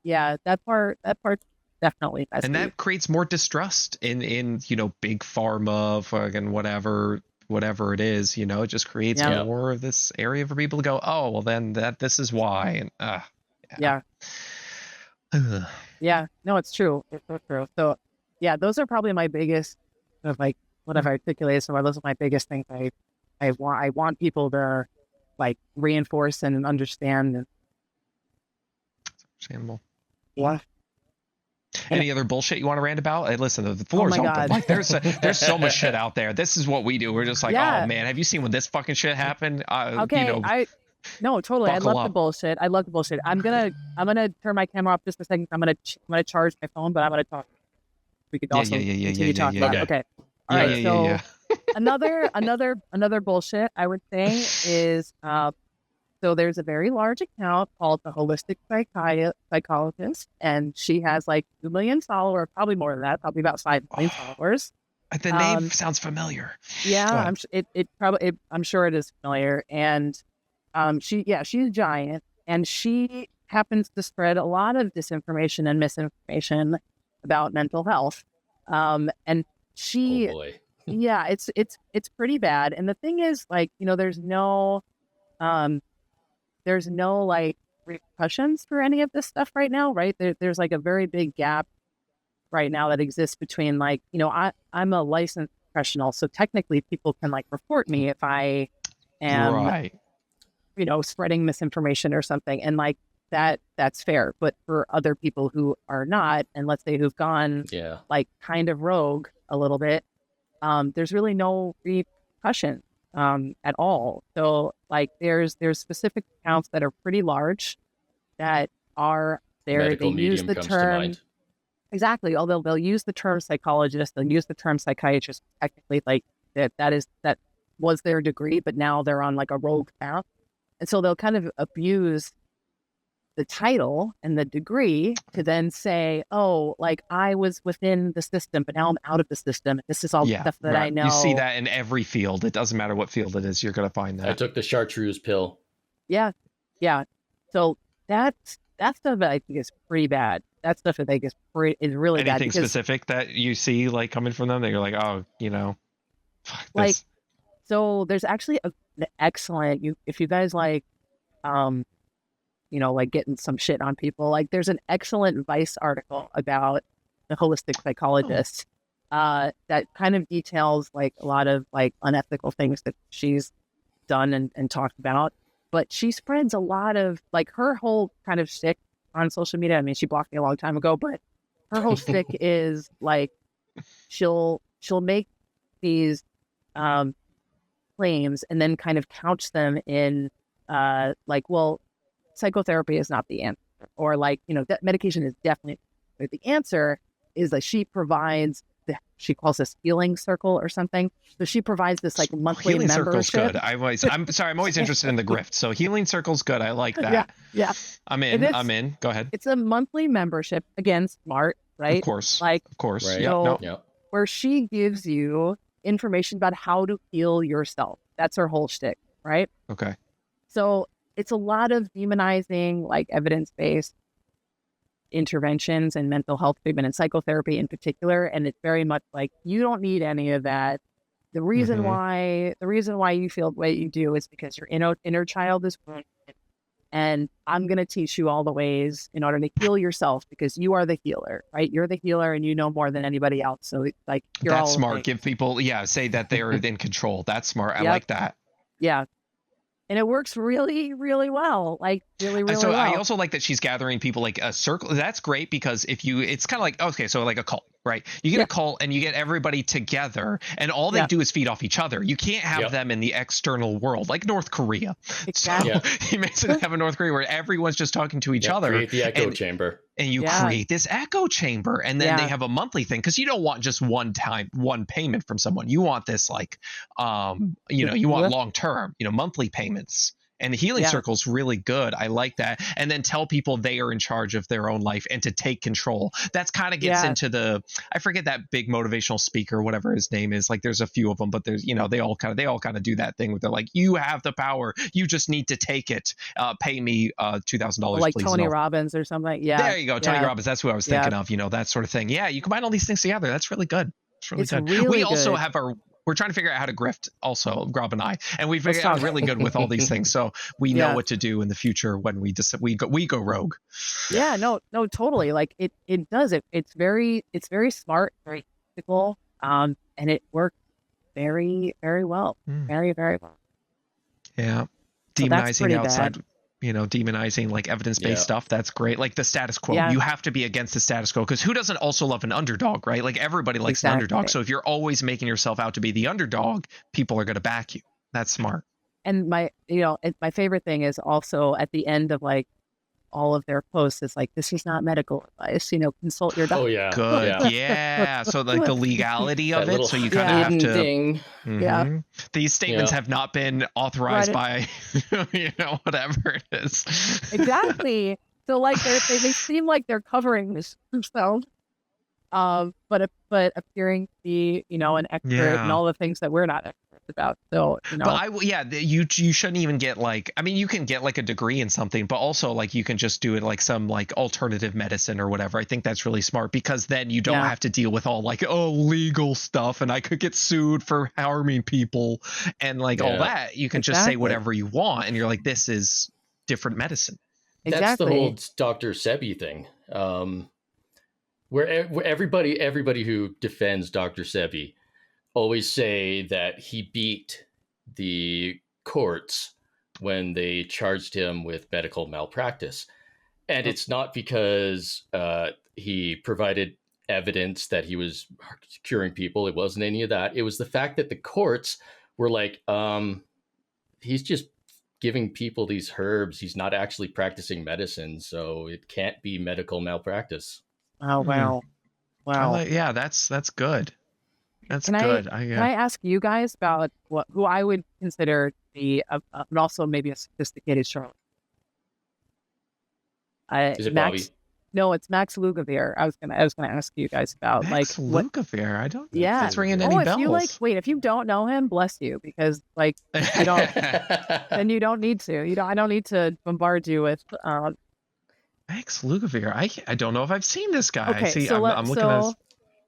yeah, that part definitely messy. And that creates more distrust in big pharma, fucking whatever it is, it just creates more of this area for people to go, oh, well then this is why. And yeah. Yeah. No, it's true. It's so true. So yeah, those are probably my biggest sort of like what I've articulated. So those are my biggest things I want people to like reinforce and understand. Understandable. Yeah. Any other bullshit you want to rant about? Hey, listen, the floor's open. God. Like there's so much shit out there. This is what we do. We're just like, oh man, have you seen when this fucking shit happened? Okay, no, totally. I love the bullshit. I'm gonna turn my camera off just a second. I'm gonna charge my phone, but I'm gonna talk. We could also continue talking about it. Okay. All right. So another bullshit I would say is so there's a very large account called the Holistic Psychologist, and she has like 2 million followers, probably more than that, probably about 5 million followers. The name sounds familiar. Yeah, I'm sure it is familiar. And she's a giant, and she happens to spread a lot of disinformation and misinformation about mental health. And she, oh boy. Yeah, it's pretty bad. And the thing is, like, there's no like repercussions for any of this stuff right now, right? There's like a very big gap right now that exists between like, I'm a licensed professional, so technically people can like report me if I am, spreading misinformation or something, and like that's fair. But for other people who are not, and let's say who've gone like kind of rogue a little bit, there's really no repercussion at all. So like there's specific accounts that are pretty large that are there. Medical they use the term exactly, although they'll use the term psychologist, they'll use the term psychiatrist. Technically, like that was their degree, but now they're on like a rogue path, and so they'll kind of abuse the title and the degree to then say, oh, like I was within the system, but now I'm out of the system. This is all the stuff that I know. You see that in every field. It doesn't matter what field it is. You're going to find that. I took the chartreuse pill. Yeah. Yeah. So that stuff I think is pretty bad. That stuff I think is really bad. Anything specific that you see like coming from them that you're like, oh, fuck like, this. So there's actually an excellent, if you guys like, like getting some shit on people, like there's an excellent Vice article about the holistic psychologist that kind of details like a lot of like unethical things that she's done and talked about. But she spreads a lot of like her whole kind of shtick on social media. I mean, she blocked me a long time ago, but her whole shtick is like she'll make these claims and then kind of couch them in like, well, psychotherapy is not the answer, or like, that medication is definitely the answer. Is like she provides she calls this healing circle or something. So she provides this like monthly Healing membership. circle's good. I'm sorry, I'm always interested in the grift. So healing circle's good. I like that. Yeah. I'm And in. I'm in. Go ahead. It's a monthly membership. Again, smart, right? Of course. Like, Of course. Right. Yep. So- No. Yep. where she gives you information about how to heal yourself. That's her whole shtick, right? Okay. So it's a lot of demonizing, like evidence-based interventions and mental health treatment and psychotherapy in particular. And it's very much like, you don't need any of that. The reason why you feel the way you do is because your inner child is wounded. And I'm going to teach you all the ways in order to heal yourself, because you are the healer, right? You're the healer and you know more than anybody else. So it's like, you're That's all smart. like, Give people, say that they're in control. That's smart. I Yep. like that. yeah. And it works really, really well. Like really, really So well. I also like that she's gathering people like a circle. That's great, because it's kind of like, okay, so like a cult, right? You get a cult and you get everybody together, and all they do is feed off each other. You can't have them in the external world, like North Korea. Exactly. So he makes it have a North Korea where everyone's just talking to each other. Create the echo chamber. And you create this echo chamber, and then they have a monthly thing, because you don't want just one payment from someone. You want this like, you want long term, monthly payments. And the healing circle's really good. I like that. And then tell people they are in charge of their own life and to take control. That's kind of gets into I forget that big motivational speaker, whatever his name is. Like there's a few of them, but there's, they all kind of do that thing where they're like, you have the power. You just need to take it. Pay me $2,000, like please. Tony Robbins or something. Yeah. There you go. Tony Robbins. That's who I was thinking of, that sort of thing. Yeah. You combine all these things together. That's really good. It's really good. Really we also good. have we're trying to figure out how to grift also, Grob and I, and we figured out really good with all these things. So we know what to do in the future when we go rogue. Yeah, no, totally. Like it does it. It's very smart, very practical, and it works very, very well. Very, very well. Yeah. So Demonizing outside, demonizing like evidence-based stuff. That's great. Like the status quo. You have to be against the status quo, because who doesn't also love an underdog, right? Like everybody likes an underdog. So if you're always making yourself out to be the underdog, people are going to back you. That's smart. And my favorite thing is also at the end of like all of their posts, it's like, this is not medical advice, consult your doctor. Oh yeah. Good. Yeah. So like the legality of it. So you kind of have to. Ding. Yeah. These statements have not been authorized by, whatever it is. Exactly. So like they seem like they're covering themselves, but appearing to be, an expert in all the things that we're not experts about. So, But you shouldn't even get like, I mean, you can get like a degree in something, but also like you can just do it like some like alternative medicine or whatever. I think that's really smart, because then you don't have to deal with all like, legal stuff, and I could get sued for harming people and like all that. You can just say whatever you want, and you're like, this is different medicine. Exactly. That's the whole Dr. Sebi thing. Where everybody who defends Dr. Sebi always say that he beat the courts when they charged him with medical malpractice. And it's not because he provided evidence that he was curing people. It wasn't any of that. It was the fact that the courts were like, he's just giving people these herbs. He's not actually practicing medicine, so it can't be medical malpractice. Oh, wow. Wow. That's good. That's Can good. Can I ask you guys about who I would consider to be, but also maybe a sophisticated charlatan? Is it Bobby? No, it's Max Lugavere. I was gonna ask you guys about Max Lugavere. I don't. Yeah, that's ringing any bells. If you don't know him, bless you, because like I don't. Then you don't need to. I don't need to bombard you with. Max Lugavere. I don't know if I've seen this guy. Okay, See, so I'm looking at.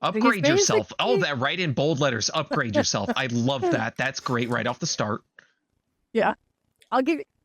Upgrade yourself. Oh, that right in bold letters. Upgrade yourself. I love that. That's great right off the start. Yeah, I'll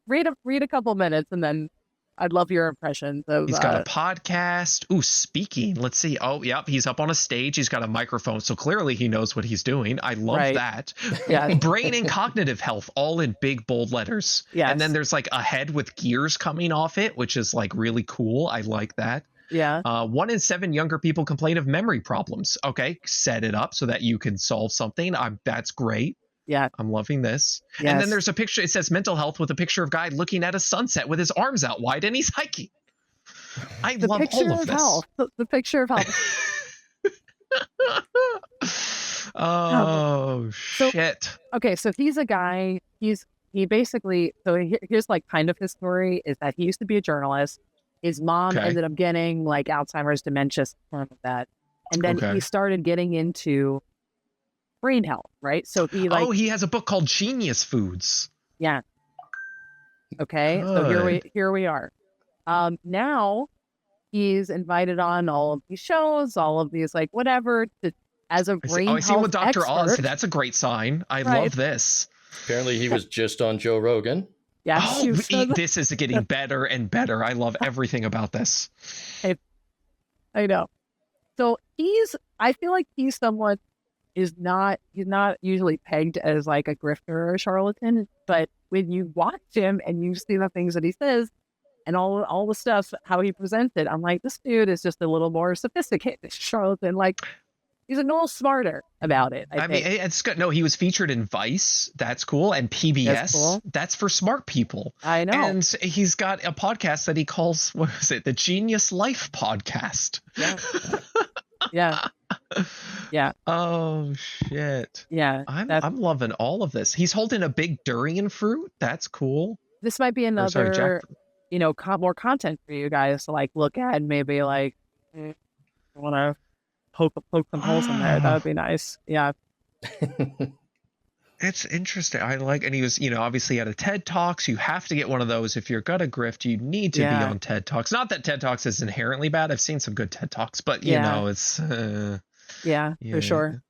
read a couple minutes, and then I'd love your impressions of. He's got a podcast. Ooh, speaking. Let's see. Oh, yep. He's up on a stage. He's got a microphone, so clearly he knows what he's doing. I love that. Yeah. Brain and cognitive health, all in big bold letters. Yes. And then there's like a head with gears coming off it, which is like really cool. I like that. Yeah. 1 in 7 younger people complain of memory problems. Okay, set it up so that you can solve something. That's great. Yeah. I'm loving this. Yes. And then there's a picture. It says mental health with a picture of a guy looking at a sunset with his arms out wide, and he's hiking. I love all of this. The picture of health. Oh So- shit. Okay, so he's a guy. He basically, here's like kind of his story is that he used to be a journalist. His mom Okay. ended up getting like Alzheimer's, dementia, something like that, and then Okay. he started getting into brain health, right? So he like, Oh, he has a book called Genius Foods. yeah, okay. So Good. here we are. Now he's invited on all of these shows, all of these like whatever, as a brain I see health with Dr. Oz. expert. That's a great sign. I Right. love this. Apparently, he was just on Joe Rogan. Yes, Oh, he was- this is getting better and better. I love everything about this. I know. So I feel like he's someone he's not usually pegged as like a grifter or a charlatan, but when you watch him and you see the things that he says and all the stuff, how he presents it, I'm like, this dude is just a little more sophisticated charlatan. Like he's a little smarter about it. I mean, think. it's good. No, he was featured in Vice. That's cool. And PBS. That's cool. That's for smart people. I know. And he's got a podcast that he calls, what is it? The Genius Life Podcast. Yeah. Yeah. Oh, shit. Yeah. I'm loving all of this. He's holding a big durian fruit. That's cool. This might be Or, sorry, another, jackfruit. more content for you guys to like look at and maybe like want to poke some holes in there. That would be nice. Yeah. It's interesting. I like, and he was, obviously at a TED Talks. You have to get one of those if you're gonna grift. You need to be on TED Talks. Not that TED Talks is inherently bad. I've seen some good TED Talks, but it's yeah, for sure.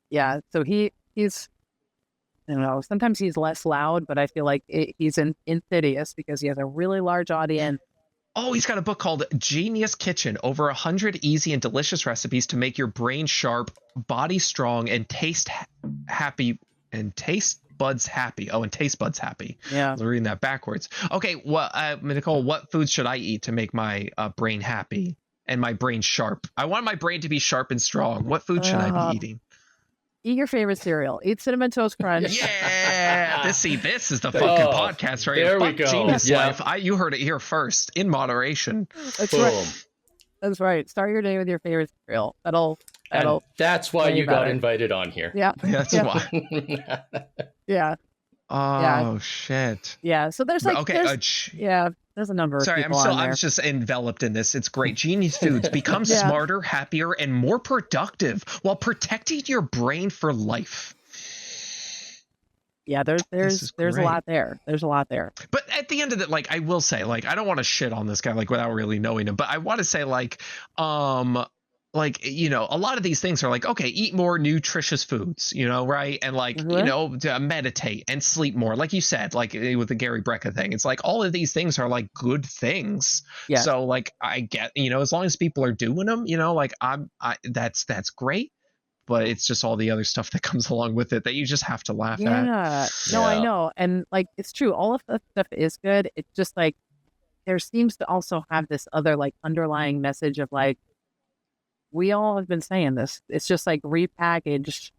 Yeah. So he's I don't know. Sometimes he's less loud, but I feel like he's insidious because he has a really large audience. Oh, he's got a book called Genius Kitchen, over 100 easy and delicious recipes to make your brain sharp, body strong, and taste happy, and taste buds happy. Oh, and taste buds happy. Yeah. I'm reading that backwards. Okay, well, Nicole, what foods should I eat to make my brain happy and my brain sharp? I want my brain to be sharp and strong. What food should I be eating? Eat your favorite cereal. Eat Cinnamon Toast Crunch. Yeah, this is the fucking podcast right here. There we Fuck go. Genius Yeah. Life. You heard it here first, in moderation. That's Boom. right. That's right. Start your day with your favorite cereal. That'll. And that's why way you got better. invited on here. Yeah. That's Yeah. why. Yeah. Oh shit. Yeah. So there's like. Okay. There's a number of Sorry, people on there. I'm just enveloped in this. It's great. Genius Foods. Become Yeah. smarter, happier, and more productive while protecting your brain for life. Yeah, there's a great. lot there. There's a lot there. But at the end of it, like, I will say, like, I don't want to shit on this guy, like, without really knowing him, but I want to say, like, a lot of these things are like, okay, eat more nutritious foods, right? And like, to meditate and sleep more. Like you said, like with the Gary Brecka thing, it's like all of these things are like good things. Yeah. So like, I get, as long as people are doing them, like that's great. But it's just all the other stuff that comes along with it that you just have to laugh at. Yeah. No, I Yeah. know. And like, it's true. All of that stuff is good. It's just like, there seems to also have this other like underlying message of like, we all have been saying this. It's just like repackaged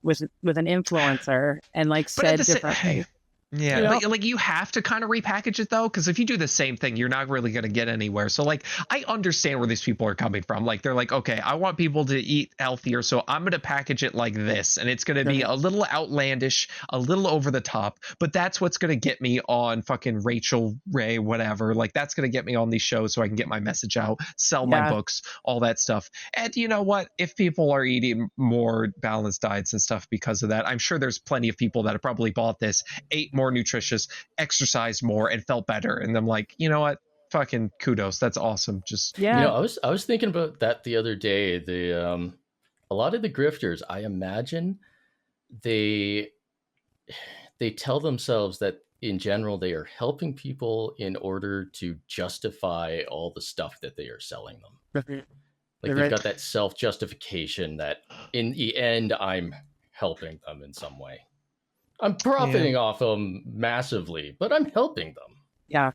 with an influencer and like But at said the differently. Yeah, You know? like you have to kind of repackage it though, because if you do the same thing, you're not really going to get anywhere. So like, I understand where these people are coming from. Like they're like, okay, I want people to eat healthier, so I'm going to package it like this, and it's going to be a little outlandish, a little over the top, but that's what's going to get me on fucking Rachel Ray, whatever. Like that's going to get me on these shows so I can get my message out, sell my books, all that stuff. And you know what? If people are eating more balanced diets and stuff because of that, I'm sure there's plenty of people that have probably bought this, ate more nutritious, exercised more, and felt better. And I'm like, you know what? Fucking kudos. That's awesome. Just I was thinking about that the other day. A lot of the grifters, I imagine they tell themselves that in general they are helping people in order to justify all the stuff that they are selling them. Like they've got that self-justification that in the end I'm helping them in some way. I'm profiting off them massively, but I'm helping them. Yeah.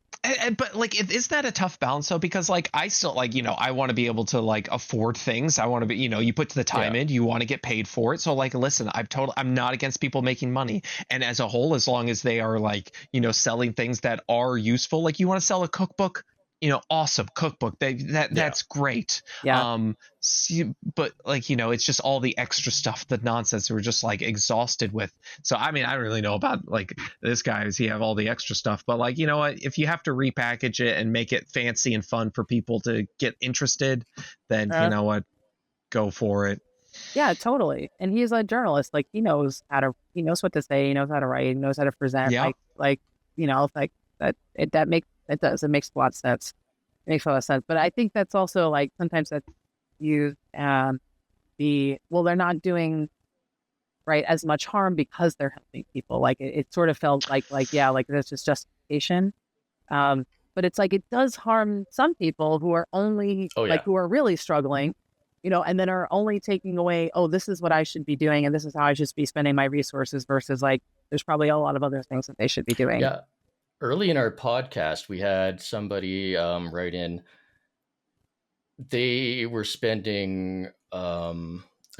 But like, is that a tough balance though? Because like, I still like, I want to be able to like afford things. I want to be, you put the time in, you want to get paid for it. So like, listen, I'm not against people making money. And as a whole, as long as they are like, selling things that are useful, like you want to sell a cookbook, awesome cookbook. That's great. Yeah. But like, it's just all the extra stuff, the nonsense we're just like exhausted with. So I mean, I don't really know about like this guy. Does he have all the extra stuff? But like, you know what? If you have to repackage it and make it fancy and fun for people to get interested, then you know what? Go for it. Yeah, totally. And he's a journalist. Like he knows what to say. He knows how to write. He knows how to present. Yeah. Like it makes a lot of sense. It makes a lot of sense. But I think that's also like sometimes that's used they're not doing right as much harm because they're helping people. Like it sort of felt like that's just justification. But it's like it does harm some people who are only who are really struggling, and then are only taking away, this is what I should be doing and this is how I should be spending my resources versus like there's probably a lot of other things that they should be doing. Yeah. Early in our podcast, we had somebody write in. They were spending, I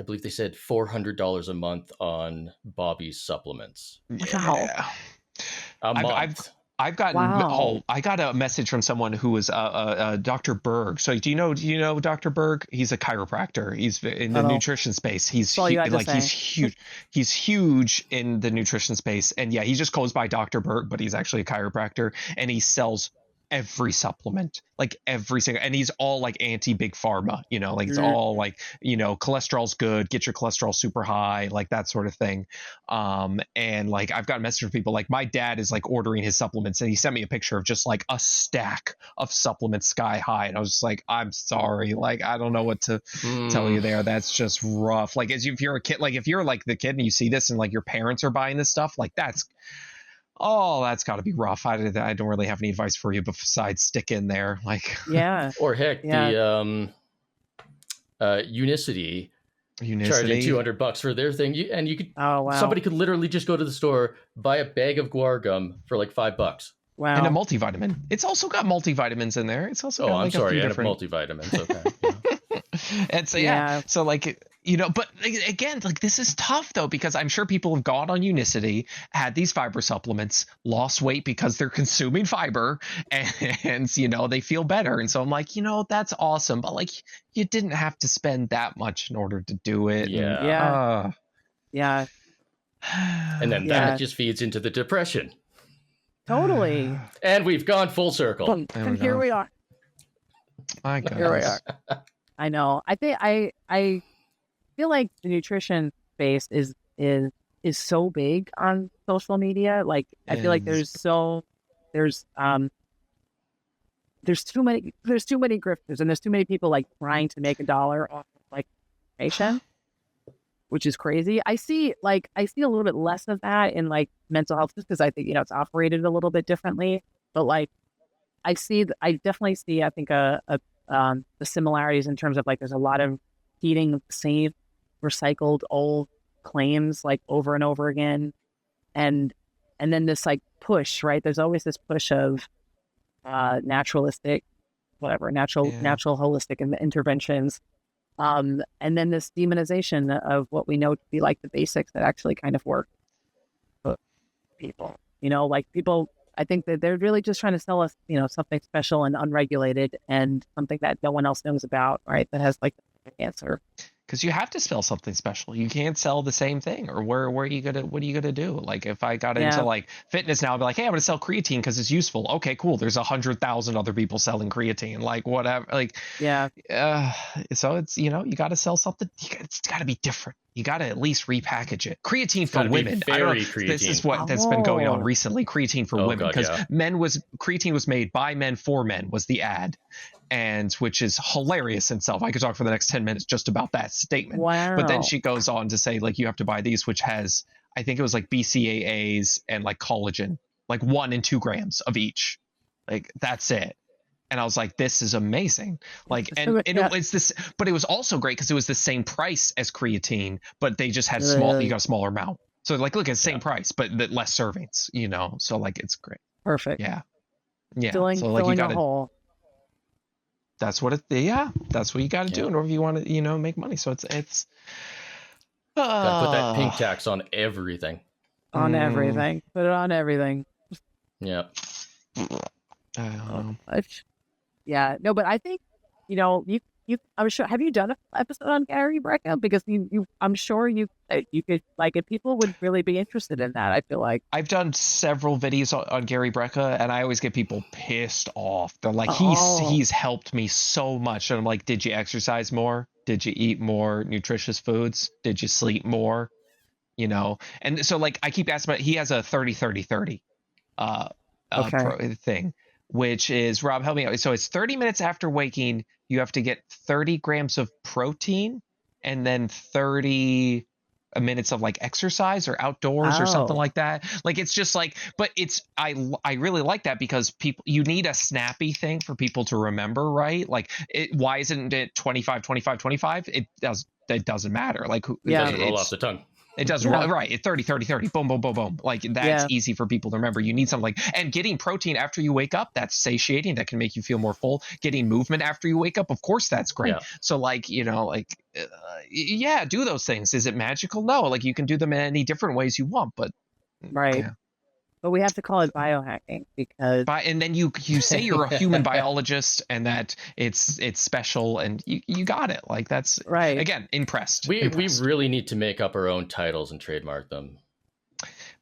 believe they said $400 a month on Bobby's supplements. Yeah. A month. I've gotten I got a message from someone who was Dr. Berg. So do you know Dr. Berg? He's a chiropractor. He's in the nutrition space. He's huge. He's huge in the nutrition space. And yeah, he just goes by Dr. Berg, but he's actually a chiropractor and he sells every supplement, like every single, and he's all like anti big pharma, like it's all like, cholesterol's good, get your cholesterol super high, like that sort of thing. And like I've got messages from people like my dad is like ordering his supplements and he sent me a picture of just like a stack of supplements sky high. And I was just like, I'm sorry, like I don't know what to tell you there. That's just rough. Like if you're a kid, like if you're like the kid and you see this and like your parents are buying this stuff, like that's got to be rough. I don't really have any advice for you besides stick in there. Like, yeah. Or heck, the Unicity charging $200 for their thing. You could, somebody could literally just go to the store, buy a bag of guar gum for like $5. Wow. And a multivitamin. It's also got multivitamins in there. It's also got like a few different multivitamins. Okay. And so so like but again, like this is tough though, because I'm sure people have gone on Unicity, had these fiber supplements, lost weight because they're consuming fiber, and they feel better. And so I'm like, that's awesome, but like you didn't have to spend that much in order to do it. And then that just feeds into the depression. Totally. And we've gone full circle. And here we are. My God. Here we are. I know. I think I feel like the nutrition space is so big on social media. Like I feel like there's too many grifters and there's too many people like trying to make a dollar off of like information, which is crazy. I see a little bit less of that in like mental health just because I think it's operated a little bit differently. But like I definitely see I think the similarities in terms of like there's a lot of repeating the same recycled old claims like over and over again, and then this like push, right? There's always this push of naturalistic, natural holistic interventions, and then this demonization of what we know to be like the basics that actually kind of work for people. Like people, I think that they're really just trying to sell us, something special and unregulated and something that no one else knows about, right? That has like the answer. Because you have to sell something special. You can't sell the same thing. Or what are you gonna do? Like if I got into like fitness now, I'd be like, hey, I'm gonna sell creatine because it's useful. Okay, cool. There's 100,000 other people selling creatine. Like whatever. Like so it's you got to sell something. It's got to be different. You got to at least repackage it. Creatine for women. This is that's been going on recently. Creatine for women because creatine was made by men for men was the ad. And which is hilarious in itself. I could talk for the next 10 minutes just about that statement. Wow. But then she goes on to say, like, you have to buy these, which has, I think it was like BCAAs and like collagen, like 1 and 2 grams of each. Like, that's it. And I was like, this is amazing. Like, it's this, but it was also great because it was the same price as creatine, but they just had you got a smaller amount. So like, look, it's the same price, but less servings, So like, it's great. Perfect. Yeah. Filling a hole. That's what that's what you got to do in order if you want to, make money. So it's gotta put that pink tax on everything. On everything. Put it on everything. Yeah. Yeah. No, but I think, I'm sure, have you done an episode on Gary Brecka? Because I'm sure you could, like, if people would really be interested in that, I feel like. I've done several videos on Gary Brecka, and I always get people pissed off. They're like, Oh. he's helped me so much. And I'm like, did you exercise more? Did you eat more nutritious foods? Did you sleep more? And so, like, I keep asking about, he has a 30-30-30 Okay. thing, which is, Rob, help me out. So it's 30 minutes after waking, you have to get 30 grams of protein and then 30 minutes of like exercise or outdoors or something Oh. like that. Like, it's just like, but I really like that because you need a snappy thing for people to remember, right? Like, why isn't it 25 25 25? It doesn't matter. Like, It doesn't roll off the tongue. It doesn't Yeah. roll, right. It's 30 30 30, boom boom boom boom. Like, that's easy for people to remember. You need something like, and getting protein after you wake up, that's satiating. That can make you feel more full. Getting movement after you wake up, of course, that's great. Yeah. So, like, yeah, do those things. Is it magical? No. Like, you can do them in any different ways you want, but Right. yeah. But we have to call it biohacking because. And then you say you're a human biologist and that it's special, and you got it. Like, that's Right. Again, impressed. We really need to make up our own titles and trademark them.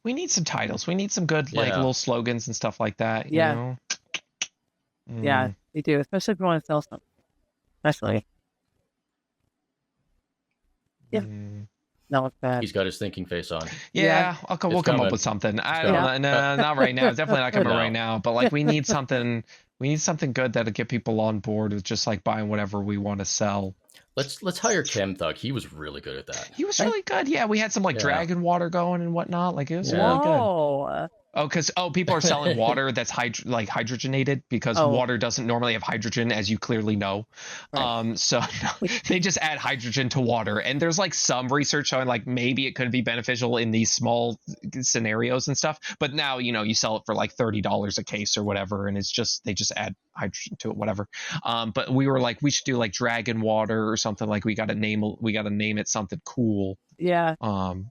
We need some titles. We need some good like little slogans and stuff like that. You know? Yeah, we do, especially if you want to sell something. Especially. Yeah. No, it's bad. He's got his thinking face on. Yeah. We'll come up with something. I don't know. No, not right now. It's definitely not coming right now. But like, we need something. We need something good that'll get people on board with just like buying whatever we want to sell. Let's hire Chem Thug. He was really good at that. He was really good. Yeah, we had some like dragon water going and whatnot. Like, it was really good. Because people are selling water that's hydrogenated because water doesn't normally have hydrogen, as you clearly know. Right. So they just add hydrogen to water, and there's like some research showing like maybe it could be beneficial in these small scenarios and stuff. But now you sell it for like $30 a case or whatever, and it's just they just add hydrogen to it, whatever. But we were like, we should do like dragon water or something. Like, we got to name it something cool. Yeah.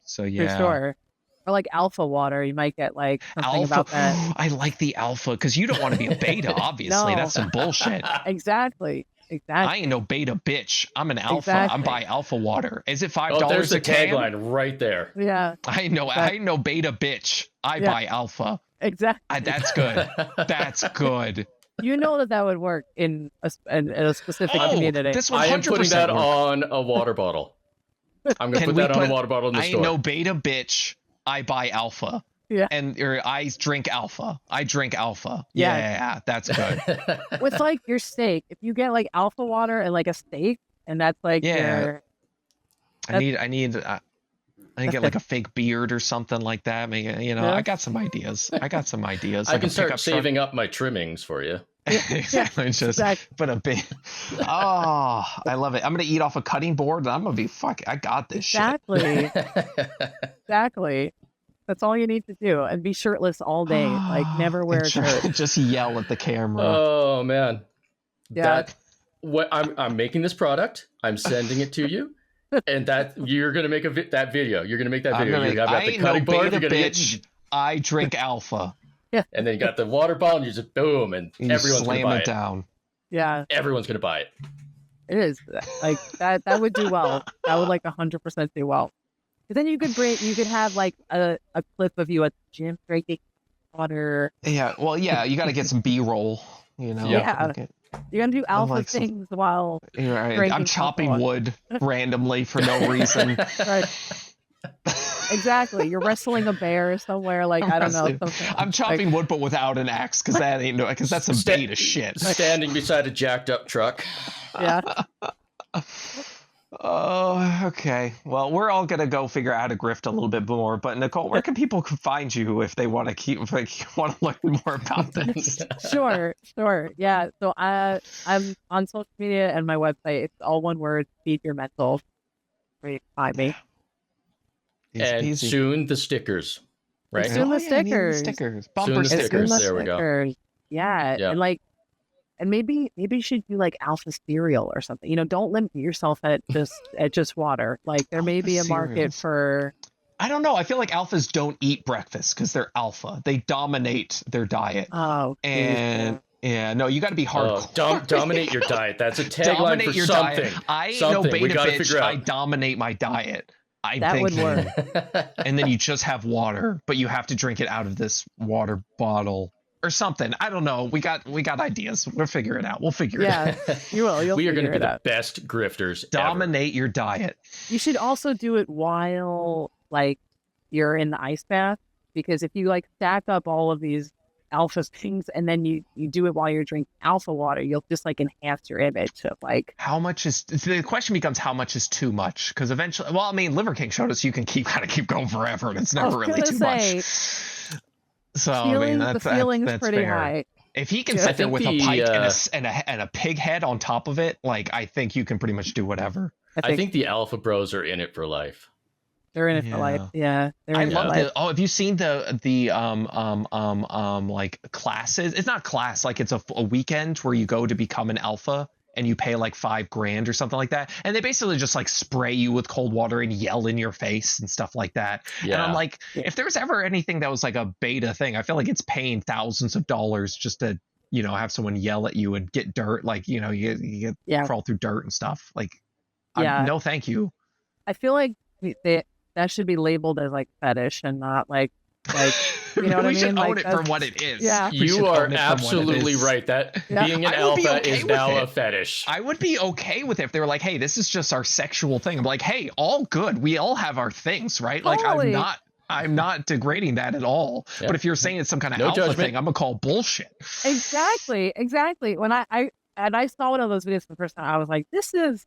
So yeah. For sure. Or like alpha water, you might get like something about that. I like the alpha because you don't want to be a beta, obviously. No. That's some bullshit. Exactly. I ain't no beta bitch. I'm an alpha. I'm by alpha water. Is it $5 there's a the can? tagline right there. Yeah. I ain't no beta bitch. I buy alpha. Exactly. That's good. That's good. You know that would work in a specific community. This 100% I am putting that work. on a water bottle. I'm going to put that on a water bottle in the store. I ain't no beta bitch. I buy alpha. Yeah. Or I drink alpha. I drink alpha. Yeah. Yeah, that's good. With like your steak, if you get like alpha water and like a steak, and that's like your. I need get like a fake beard or something like that. I got some ideas. I I can start saving up my trimmings for you. Exactly. But a big. Oh, I love it. I'm gonna eat off a cutting board, and I'm gonna be I got this shit. Exactly. That's all you need to do, and be shirtless all day. Like, never wear a shirt. Just yell at the camera. Oh man. Yeah. What I'm making this product. I'm sending it to you. And that you're gonna make that video. You're gonna make that video. You're gonna have the cutting board. You're gonna bitch. I drink alpha. Yeah. And then you got the water bottle, and you just boom, and everyone's slam gonna buy it down. Yeah. Everyone's gonna buy it. It is like that. That would do well. That would like 100% do well. But then you could have like a clip of you at the gym drinking water. Yeah. Well, yeah. You got to get some B-roll. Yeah. You're gonna do alpha things while I'm chopping wood randomly for no reason. Right. Exactly. You're wrestling a bear somewhere. Like, I don't know. I'm chopping wood, but without an axe, because that's some beta shit. Standing beside a jacked up truck. Yeah. Oh, okay. Well, we're all gonna go figure out how to grift a little bit more. But Nicole, where can people find you if they want to learn more about this? Sure. Yeah. So I'm on social media and my website. It's all one word: Feedyourmental. Where you can find me. And soon the stickers, right? Soon the stickers. Bumper stickers. There we go. Yeah. And maybe you should do like alpha cereal or something. Don't limit yourself at just water. Like, there may be a market for. I don't know. I feel like alphas don't eat breakfast because they're alpha. They dominate their diet. Oh. And Yeah, no, you got to be hardcore. Dominate your diet. That's a tagline Dominate for your something. diet. I ain't something. no beta We gotta bitch. figure out. I dominate my diet. That would work. And then you just have water, but you have to drink it out of this water bottle or something. I don't know. We got ideas. We'll figure it out. We'll figure it out. Yeah, you will. You'll We are going to be figure it the out. best grifters Dominate your diet. You should also do it while like you're in the ice bath, because if you like stack up all of these alpha things and then you do it while you're drinking alpha water, you'll just like enhance your image of like How much is the question becomes how much is too much? Because eventually, well, I mean, Liver King showed us you can keep going forever, and it's never really too much. So I mean, the feeling's pretty fair. high. If he can Yeah. sit there with a pipe and a pig head on top of it, like I think you can pretty much do whatever. I think the alpha bros are in it for life. they're in it for life. Yeah, they're in it for life. Have you seen the like classes? It's not class, like it's a weekend where you go to become an alpha and you pay like $5,000 or something like that, and they basically just like spray you with cold water and yell in your face and stuff like that. Yeah. And I'm like, if there's ever anything that was like a beta thing, I feel like it's paying thousands of dollars just to have someone yell at you and get dirt, like you get crawl through dirt and stuff. Like, no, thank you. I feel like that should be labeled as like fetish and not like you know what I mean? We should own like, it for what it is. Yeah. You are absolutely right. That being an alpha is now a fetish. I would be okay with it if they were like, hey, this is just our sexual thing. I'm like, hey, all good. We all have our things, right? Totally. Like I'm not degrading that at all. Yeah. But if you're saying it's some kind of alpha thing, I'm gonna call bullshit. Exactly. When I saw one of those videos for the first time, I was like, this is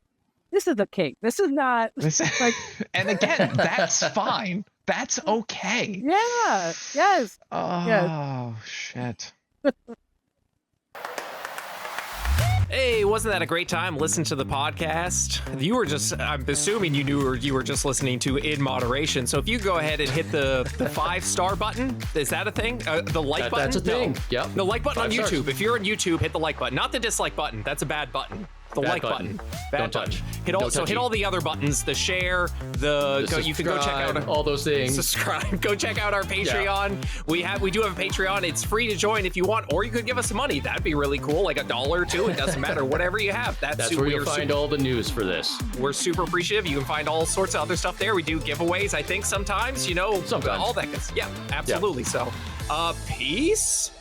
a kink. This is not like. And again, that's fine. That's okay. Yeah. Yes. Oh, yes. Shit. Hey, wasn't that a great time listening to the podcast? You were just, I'm assuming you were just listening to In Moderation. So if you go ahead and hit the 5-star button, is that a thing? The like button? That's a thing. No. Yep. The like button on 5 YouTube. stars. If you're on YouTube, hit the like button. Not the dislike button. That's a bad button. The Bad like button. Bad Don't button. touch. Hit all the other buttons. The share. You can go check out all those things. Subscribe. Go check out our Patreon. Yeah. We do have a Patreon. It's free to join if you want, or you could give us some money. That'd be really cool, like $1 or $2. It doesn't matter. Whatever you have. That's where you'll find all the news for this. We're super appreciative. You can find all sorts of other stuff there. We do giveaways, I think, sometimes. Sometimes. All that good. Yeah, absolutely. Yeah. So, peace.